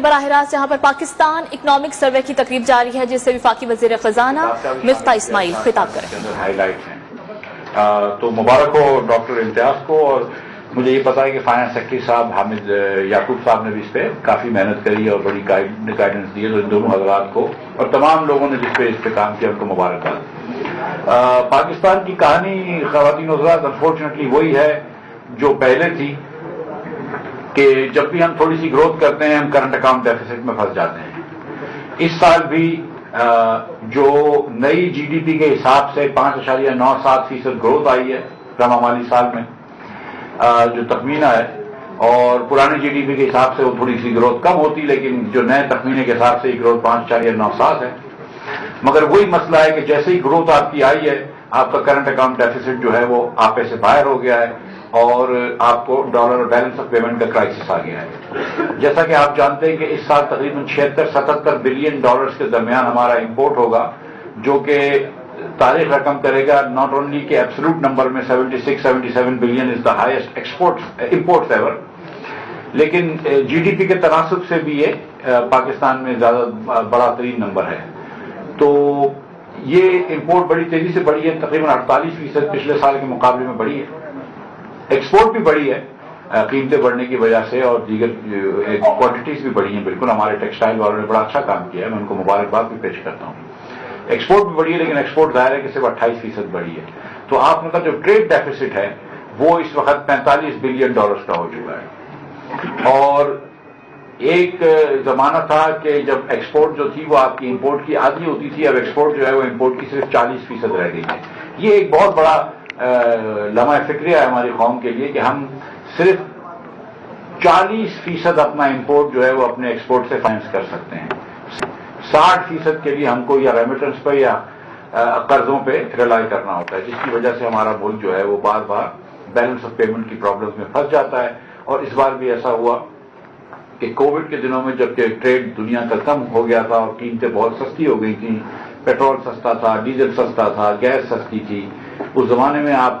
براہ راست یہاں پر پاکستان اکنامک سروے کی تقریب جاری ہے جس سے وفاقی وزیر خزانہ مفتاح اسماعیل خطاب کریں۔ ہائی لائٹ ہیں تو مبارک ہو ڈاکٹر امتیاز کو، اور مجھے یہ پتا ہے کہ فائنانس سیکرٹری صاحب حامد یعقوب صاحب نے بھی اس پہ کافی محنت کری اور بڑی گائیڈنس دی ہے، تو ان دونوں حضرات کو اور تمام لوگوں نے جس پہ اس پہ کام کیا ان کو مبارکباد۔ پاکستان کی کہانی خواتین و حضرات انفارچونیٹلی وہی ہے جو پہلے تھی کہ جب بھی ہم تھوڑی سی گروتھ کرتے ہیں ہم کرنٹ اکاؤنٹ ڈیفیسٹ میں پھنس جاتے ہیں۔ اس سال بھی جو نئی جی ڈی پی کے حساب سے 5.97% گروتھ آئی ہے رواں مالی سال میں، جو تخمینہ ہے، اور پرانے جی ڈی پی کے حساب سے وہ تھوڑی سی گروتھ کم ہوتی، لیکن جو نئے تخمینے کے حساب سے یہ گروتھ 5.97 ہے۔ مگر وہی مسئلہ ہے کہ جیسے ہی گروتھ آپ کی آئی ہے آپ کا کرنٹ اکاؤنٹ ڈیفیسٹ جو ہے وہ آپے سے باہر ہو گیا ہے اور آپ کو ڈالر اور بیلنس آف پیمنٹ کا کرائسس آ گیا ہے۔ جیسا کہ آپ جانتے ہیں کہ اس سال تقریباً 76-77 بلین ڈالرز کے درمیان ہمارا امپورٹ ہوگا، جو کہ تاریخ رقم کرے گا ناٹ اونلی کہ ایبسولوٹ نمبر میں 76-77 billion is the highest imports ever, لیکن جی ڈی پی کے تناسب سے بھی یہ پاکستان میں زیادہ بڑا ترین نمبر ہے۔ تو یہ امپورٹ بڑی تیزی سے بڑھی ہے، تقریباً 48% پچھلے سال کے مقابلے میں بڑھی ہے۔ ایکسپورٹ بھی بڑھی ہے قیمتیں بڑھنے کی وجہ سے، اور دیگر کوانٹیٹیز بھی بڑھی ہیں۔ بالکل ہمارے ٹیکسٹائل والوں نے بڑا اچھا کام کیا ہے، میں ان کو مبارکباد بھی پیش کرتا ہوں۔ ایکسپورٹ بھی بڑھی ہے، لیکن ایکسپورٹ ظاہر ہے کہ صرف 28% بڑھی ہے۔ تو آپ نے کہا جو ٹریڈ ڈیفیسٹ ہے وہ اس وقت 45 بلین ڈالرز کا ہو چکا ہے، اور ایک زمانہ تھا کہ جب ایکسپورٹ جو تھی وہ آپ کی امپورٹ کی آدھی ہوتی تھی، اب ایکسپورٹ جو ہے وہ امپورٹ کی صرف 40% رہ گئی ہے۔ یہ ایک بہت بڑا لمحہ فکریہ ہے ہماری قوم کے لیے کہ ہم صرف 40% اپنا امپورٹ جو ہے وہ اپنے ایکسپورٹ سے فائنانس کر سکتے ہیں، 60% کے لیے ہم کو یا ریمیٹنس پہ یا قرضوں پہ ریلائی کرنا ہوتا ہے، جس کی وجہ سے ہمارا ملک جو ہے وہ بار بار بیلنس آف پیمنٹ کی پرابلمز میں پھنس جاتا ہے۔ اور اس بار بھی ایسا ہوا کہ کووڈ کے دنوں میں جبکہ ٹریڈ دنیا کا کم ہو گیا تھا اور قیمتیں بہت سستی ہو گئی تھیں، پیٹرول سستا تھا، ڈیزل سستا تھا، گیس سستی تھی، اس زمانے میں آپ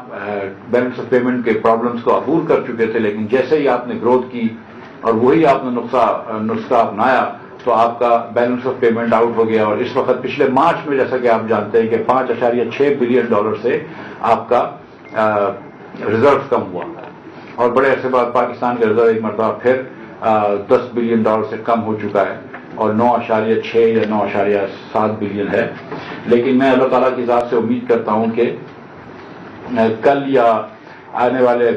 بیلنس آف پیمنٹ کے پرابلمس کو عبور کر چکے تھے، لیکن جیسے ہی آپ نے گروتھ کی اور وہی آپ نے نسخہ اپنایا تو آپ کا بیلنس آف پیمنٹ آؤٹ ہو گیا، اور اس وقت پچھلے مارچ میں جیسا کہ آپ جانتے ہیں کہ 5.6 بلین ڈالر سے آپ کا ریزرو کم ہوا، اور بڑے عرصے بعد پاکستان کا ریزرو ایک مرتبہ پھر 10 بلین ڈالر سے کم ہو چکا ہے اور 9.6 یا 9.7 بلین ہے۔ لیکن میں اللہ تعالیٰ کی ذات سے امید کرتا ہوں کہ کل یا آنے والے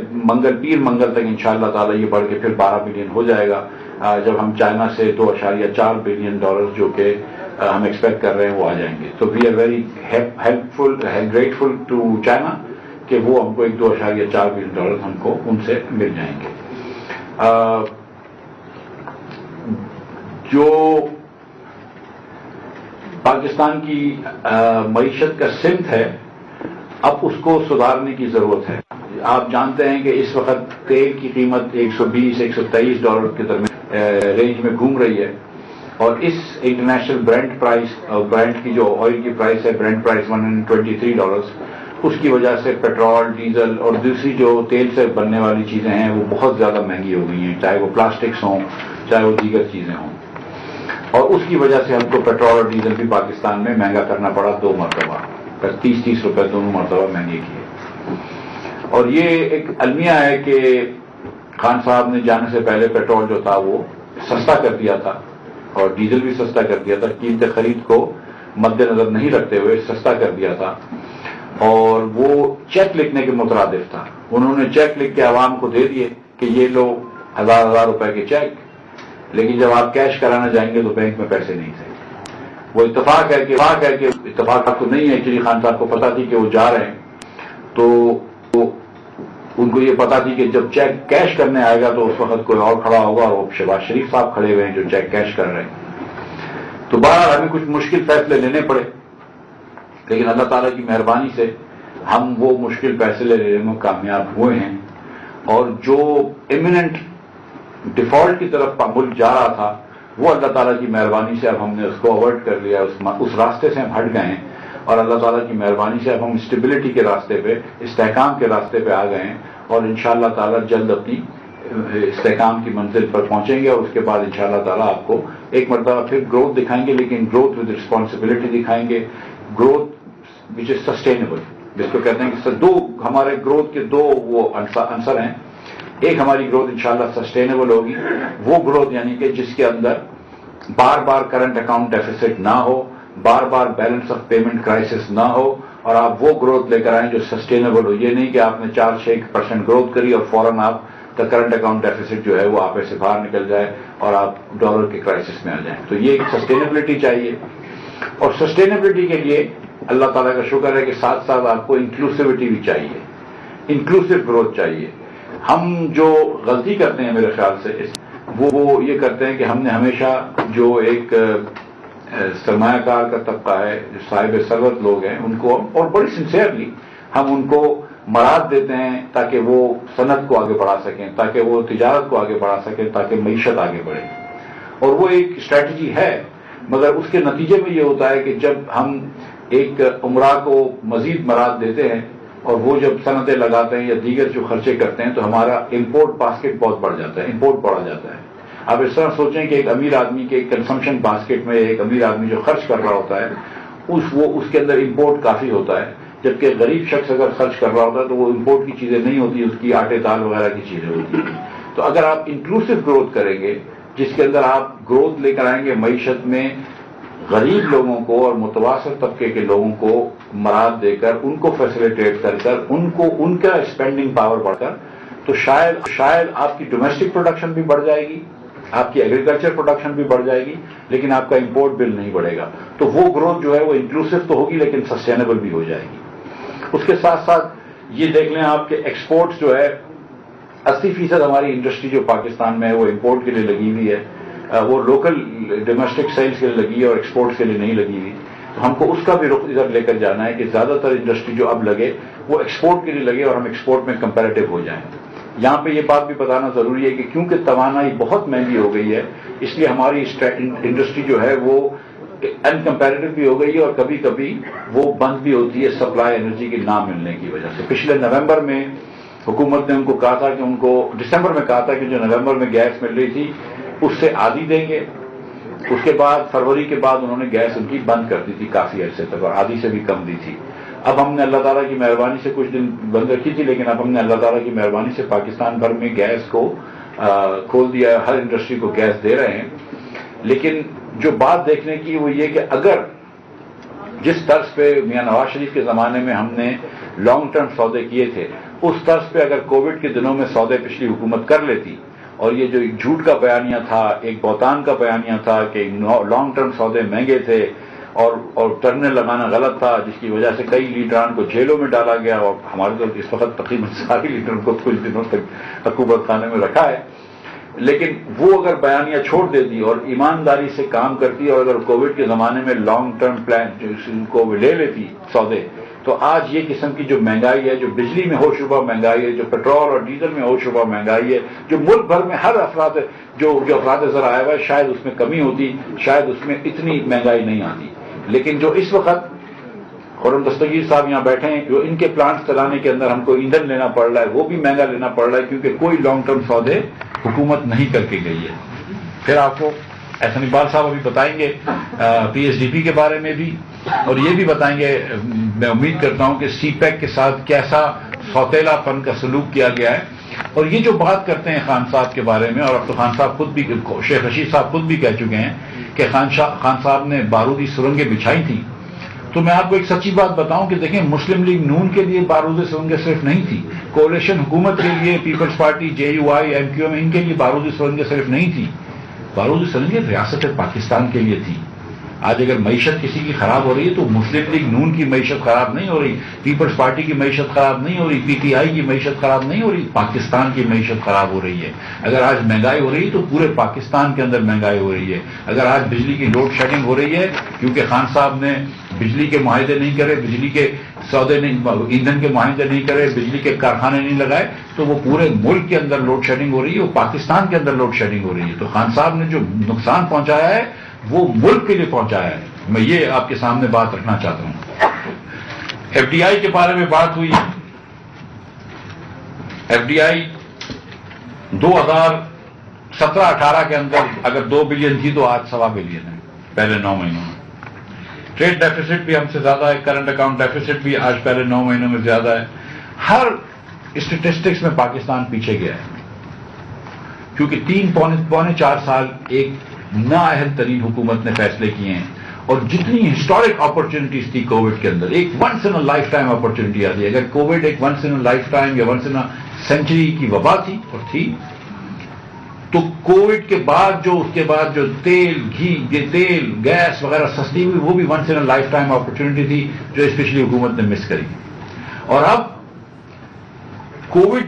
پیر منگل تک انشاءاللہ تعالیٰ یہ بڑھ کے پھر 12 بلین ہو جائے گا، جب ہم چائنا سے 2.4 بلین ڈالر جو کہ ہم ایکسپیکٹ کر رہے ہیں وہ آ جائیں گے۔ تو we are very grateful to China کہ وہ ہم کو ایک 2.4 بلین ڈالر ہم کو ان سے مل جائیں گے۔ جو پاکستان کی معیشت کا سمت ہے اب اس کو سدھارنے کی ضرورت ہے۔ آپ جانتے ہیں کہ اس وقت تیل کی قیمت 120-123 ڈالر کے درمیان رینج میں گھوم رہی ہے، اور اس انٹرنیشنل برینٹ کی جو آئل کی پرائس ہے، برینٹ پرائس 123 ڈالرز، اس کی وجہ سے پیٹرول، ڈیزل اور دوسری جو تیل سے بننے والی چیزیں ہیں وہ بہت زیادہ مہنگی ہو گئی ہیں، چاہے وہ پلاسٹکس ہوں چاہے وہ دیگر چیزیں ہوں، اور اس کی وجہ سے ہم کو پیٹرول اور ڈیزل بھی پاکستان میں مہنگا کرنا پڑا 2 مرتبہ، 30 روپے دونوں مرتبہ مہنگے کیے۔ اور یہ ایک المیہ ہے کہ خان صاحب نے جانے سے پہلے پیٹرول جو تھا وہ سستا کر دیا تھا اور ڈیزل بھی سستا کر دیا تھا، قیمت خرید کو مد نظر نہیں رکھتے ہوئے سستا کر دیا تھا، اور وہ چیک لکھنے کے مترادف تھا۔ انہوں نے چیک لکھ کے عوام کو دے دیے کہ یہ لو 1000 روپے کے چیک، لیکن جب آپ کیش کرانا جائیں گے تو بینک میں پیسے نہیں تھے۔ وہ اتفاق ہے کہ اتفاق تو نہیں ہے، ایکچولی خان صاحب کو پتا تھی کہ وہ جا رہے ہیں، تو ان کو یہ پتا تھی کہ جب چیک کیش کرنے آئے گا تو اس وقت کوئی اور کھڑا ہوگا، اور وہ شہباز شریف صاحب کھڑے ہوئے ہیں جو چیک کیش کر رہے ہیں۔ تو بہرحال ہمیں کچھ مشکل فیصلے لینے پڑے، لیکن اللہ تعالیٰ کی مہربانی سے ہم وہ مشکل فیصلے لینے میں کامیاب ہوئے ہیں، اور جو امیوننٹ ڈیفالٹ کی طرف ملک جا رہا تھا وہ اللہ تعالیٰ کی مہربانی سے اب ہم نے اس کو اوائڈ کر لیا، اس راستے سے ہم ہٹ گئے ہیں، اور اللہ تعالیٰ کی مہربانی سے اب ہم اسٹیبلٹی کے راستے پہ، استحکام کے راستے پہ آ گئے ہیں، اور انشاءاللہ تعالیٰ جلد اپنی استحکام کی منزل پر پہنچیں گے اور اس کے بعد انشاءاللہ تعالیٰ آپ کو ایک مرتبہ پھر گروتھ دکھائیں گے، لیکن گروتھ ود رسپانسبلٹی دکھائیں گے، گروتھ وچ از سسٹینیبل، جس کو کہتے ہیں کہ دو ہمارے گروتھ کے دو وہ عنصر ہیں. ایک ہماری گروتھ انشاءاللہ سسٹینیبل ہوگی، وہ گروتھ یعنی کہ جس کے اندر بار بار کرنٹ اکاؤنٹ ڈیفیسٹ نہ ہو، بار بار بیلنس آف پیمنٹ کرائسس نہ ہو، اور آپ وہ گروتھ لے کر آئیں جو سسٹینیبل ہو. یہ نہیں کہ آپ نے 4-6% گروتھ کری اور فوراً آپ کا کرنٹ اکاؤنٹ ڈیفیسٹ جو ہے وہ آپ سے باہر نکل جائے اور آپ ڈالر کے کرائسس میں آ جائیں. تو یہ ایک سسٹینیبلٹی چاہیے، اور سسٹینیبلٹی کے لیے اللہ تعالیٰ کا شکر ہے کہ ساتھ ساتھ آپ کو انکلوسیوٹی بھی چاہیے، انکلوسیو گروتھ چاہیے. ہم جو غلطی کرتے ہیں میرے خیال سے وہ یہ کرتے ہیں کہ ہم نے ہمیشہ جو ایک سرمایہ کار کا طبقہ ہے، جو صاحب ثروت لوگ ہیں، ان کو اور بڑی سنسیئرلی ہم ان کو مراد دیتے ہیں تاکہ وہ صنعت کو آگے بڑھا سکیں، تاکہ وہ تجارت کو آگے بڑھا سکیں، تاکہ معیشت آگے بڑھے. اور وہ ایک اسٹریٹجی ہے، مگر اس کے نتیجے میں یہ ہوتا ہے کہ جب ہم ایک عمرہ کو مزید مراد دیتے ہیں اور وہ جب صنعتیں لگاتے ہیں یا دیگر جو خرچے کرتے ہیں تو ہمارا امپورٹ باسکٹ بہت بڑھ جاتا ہے، امپورٹ بڑھا جاتا ہے. آپ اس طرح سوچیں کہ ایک امیر آدمی کے کنزمپشن باسکٹ میں ایک امیر آدمی جو خرچ کر رہا ہوتا ہے اس کے اندر امپورٹ کافی ہوتا ہے، جبکہ غریب شخص اگر خرچ کر رہا ہوتا ہے تو وہ امپورٹ کی چیزیں نہیں ہوتی، اس کی آٹے دال وغیرہ کی چیزیں ہوتی ہیں. تو اگر آپ انکلوسیو گروتھ کریں گے جس کے اندر آپ گروتھ لے کر آئیں گے معیشت میں، غریب لوگوں کو اور متوسط طبقے کے لوگوں کو مراد دے کر ان کو فیسیلیٹیٹ کر کر ان کا اسپینڈنگ پاور بڑھ کر، تو شاید آپ کی ڈومیسٹک پروڈکشن بھی بڑھ جائے گی، آپ کی ایگریکلچر پروڈکشن بھی بڑھ جائے گی، لیکن آپ کا امپورٹ بل نہیں بڑھے گا. تو وہ گروتھ جو ہے وہ انکلوسیو تو ہوگی لیکن سسٹینیبل بھی ہو جائے گی. اس کے ساتھ ساتھ یہ دیکھ لیں آپ کے ایکسپورٹس جو ہے 80% ہماری انڈسٹری جو پاکستان میں ہے وہ امپورٹ کے لیے لگی ہوئی ہے، وہ لوکل ڈومیسٹک سیلز کے لیے لگی ہے اور ایکسپورٹس کے لیے نہیں لگی ہوئی. تو ہم کو اس کا بھی رخ ادھر لے کر جانا ہے کہ زیادہ تر انڈسٹری جو اب لگے وہ ایکسپورٹ کے لیے لگے اور ہم ایکسپورٹ میں کمپیریٹو ہو جائیں. یہاں پہ یہ بات بھی بتانا ضروری ہے کہ کیونکہ توانائی بہت مہنگی ہو گئی ہے، اس لیے ہماری انڈسٹری جو ہے وہ ان کمپیریٹو بھی ہو گئی ہے اور کبھی کبھی وہ بند بھی ہوتی ہے سپلائی انرجی کی نہ ملنے کی وجہ سے. پچھلے نومبر میں حکومت نے ان کو کہا تھا کہ ان کو دسمبر میں کہا تھا کہ جو نومبر میں گیس مل رہی تھی اس سے آدھی دیں گے. اس کے بعد فروری کے بعد انہوں نے گیس ان کی بند کر دی تھی کافی عرصے تک اور آدھی سے بھی کم دی تھی. اب ہم نے اللہ تعالیٰ کی مہربانی سے کچھ دن بند رکھی تھی، لیکن اب ہم نے اللہ تعالیٰ کی مہربانی سے پاکستان بھر میں گیس کو کھول دیا، ہر انڈسٹری کو گیس دے رہے ہیں. لیکن جو بات دیکھنے کی وہ یہ کہ اگر جس طرز پہ میاں نواز شریف کے زمانے میں ہم نے لانگ ٹرم سودے کیے تھے، اس طرز پہ اگر کووڈ کے دنوں میں سودے پچھلی حکومت کر لیتی اور یہ جو جھوٹ کا بیانیہ تھا، ایک بہتان کا بیانیہ تھا کہ لانگ ٹرم سودے مہنگے تھے اور ٹرنیں لگانا غلط تھا، جس کی وجہ سے کئی لیڈران کو جیلوں میں ڈالا گیا اور ہمارے تو اس وقت تقریباً سارے لیڈروں کو کچھ دنوں تک حکومت خانے میں رکھا ہے. لیکن وہ اگر بیانیہ چھوڑ دیتی اور ایمانداری سے کام کرتی اور اگر کووڈ کے زمانے میں لانگ ٹرم پلان کو لے لیتی سودے، تو آج یہ قسم کی جو مہنگائی ہے، جو بجلی میں ہو شبہ مہنگائی ہے، جو پیٹرول اور ڈیزل میں ہو شبہ مہنگائی ہے، جو ملک بھر میں ہر جو افراد زر آیا ہوا ہے، شاید اس میں کمی ہوتی، شاید اس میں اتنی مہنگائی نہیں آتی. لیکن جو اس وقت خرم دستگیر صاحب یہاں بیٹھے ہیں، جو ان کے پلانٹس چلانے کے اندر ہم کو ایندھن لینا پڑ رہا ہے، وہ بھی مہنگا لینا پڑ رہا ہے کیونکہ کوئی لانگ ٹرم سودے حکومت نہیں کر کے گئی ہے. پھر آپ کو احسن اقبال صاحب ابھی بتائیں گے پی ایس ڈی پی کے بارے میں بھی، اور یہ بھی بتائیں گے میں امید کرتا ہوں کہ سی پیک کے ساتھ کیسا سوتیلا پن کا سلوک کیا گیا ہے. اور یہ جو بات کرتے ہیں خان صاحب کے بارے میں، اور اب تو خان صاحب خود بھی، شیخ رشید صاحب خود بھی کہہ چکے ہیں کہ خان صاحب نے بارودی سرنگیں بچھائی تھیں. تو میں آپ کو ایک سچی بات بتاؤں کہ دیکھیں مسلم لیگ نون کے لیے بارودی سرنگیں صرف نہیں تھی، کولیشن حکومت کے لیے Peoples Party, J U I, M Q M, ان کے لیے بارودی سرنگیں صرف نہیں تھی، بارودی سرنگیں ریاست پاکستان کے لیے تھی. آج اگر معیشت کسی کی خراب ہو رہی ہے تو مسلم لیگ نون کی معیشت خراب نہیں ہو رہی، پیپلز پارٹی کی معیشت خراب نہیں ہو رہی، پی ٹی آئی کی معیشت خراب نہیں ہو رہی، پاکستان کی معیشت خراب ہو رہی ہے. اگر آج مہنگائی ہو رہی ہے تو پورے پاکستان کے اندر مہنگائی ہو رہی ہے. اگر آج بجلی کی لوڈ شیڈنگ ہو رہی ہے کیونکہ خان صاحب نے بجلی کے معاہدے نہیں کرے، بجلی کے سودے نہیں، ایندھن کے معاہدے نہیں کرے، بجلی کے کارخانے نہیں لگائے، تو وہ پورے ملک کے اندر لوڈ شیڈنگ ہو رہی ہے، وہ پاکستان کے اندر لوڈ شیڈنگ ہو رہی ہے. تو خان صاحب نے جو نقصان پہنچایا ہے وہ ملک کے لیے پہنچایا ہے. میں یہ آپ کے سامنے بات رکھنا چاہتا ہوں. ایف ڈی آئی کے بارے میں بات ہوئی. ایف ڈی آئی 2017-18 کے اندر اگر 2 بلین تھی تو آج 1.25 بلین ہے پہلے 9 مہینوں میں. ٹریڈ ڈیفیسٹ بھی ہم سے زیادہ ہے, کرنٹ اکاؤنٹ ڈیفیسٹ بھی آج پہلے 9 مہینوں میں زیادہ ہے. ہر اسٹیٹسٹکس میں پاکستان پیچھے گیا ہے کیونکہ 3-4 سال ایک نااہل ترین حکومت نے فیصلے کیے ہیں, اور جتنی ہسٹورک اپرچونٹیز تھی کووڈ کے اندر, ایک once in life time opportunity آتی ہے. اگر کووڈ ایک ونس ان لائف ٹائم یا ونس ان سینچری کی وبا تھی اور تھی, تو کووڈ کے بعد جو تیل گیس وغیرہ سستی ہوئی وہ بھی once in life time opportunity تھی جو اسپیشلی حکومت نے مس کری. اور اب کووڈ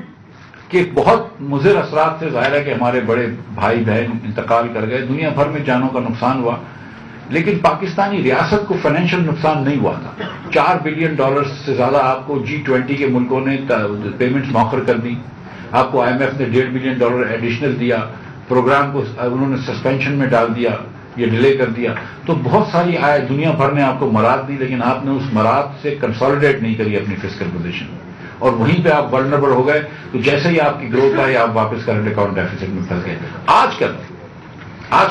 کے بہت مضر اثرات سے ظاہر ہے کہ ہمارے بڑے بھائی بہن انتقال کر گئے, دنیا بھر میں جانوں کا نقصان ہوا, لیکن پاکستانی ریاست کو فائنینشیل نقصان نہیں ہوا تھا. $4 بلین سے زیادہ آپ کو G20 کے ملکوں نے پیمنٹس مؤخر کر دی, آپ کو IMF نے $1.5 بلین ایڈیشنل دیا, پروگرام کو انہوں نے سسپینشن میں ڈال دیا یا ڈیلے کر دیا. تو بہت ساری دنیا بھر نے آپ کو مراد دی, لیکن آپ نے اس مراد سے کنسالیڈیٹ نہیں کری اپنی فسکل پوزیشن, اور وہیں پہ آپ ولنریبل ہو گئے. تو جیسے ہی آپ کی گروتھ آئی آپ واپس کرنٹ اکاؤنٹ ڈیفیسٹ میں پھنس گئے. آج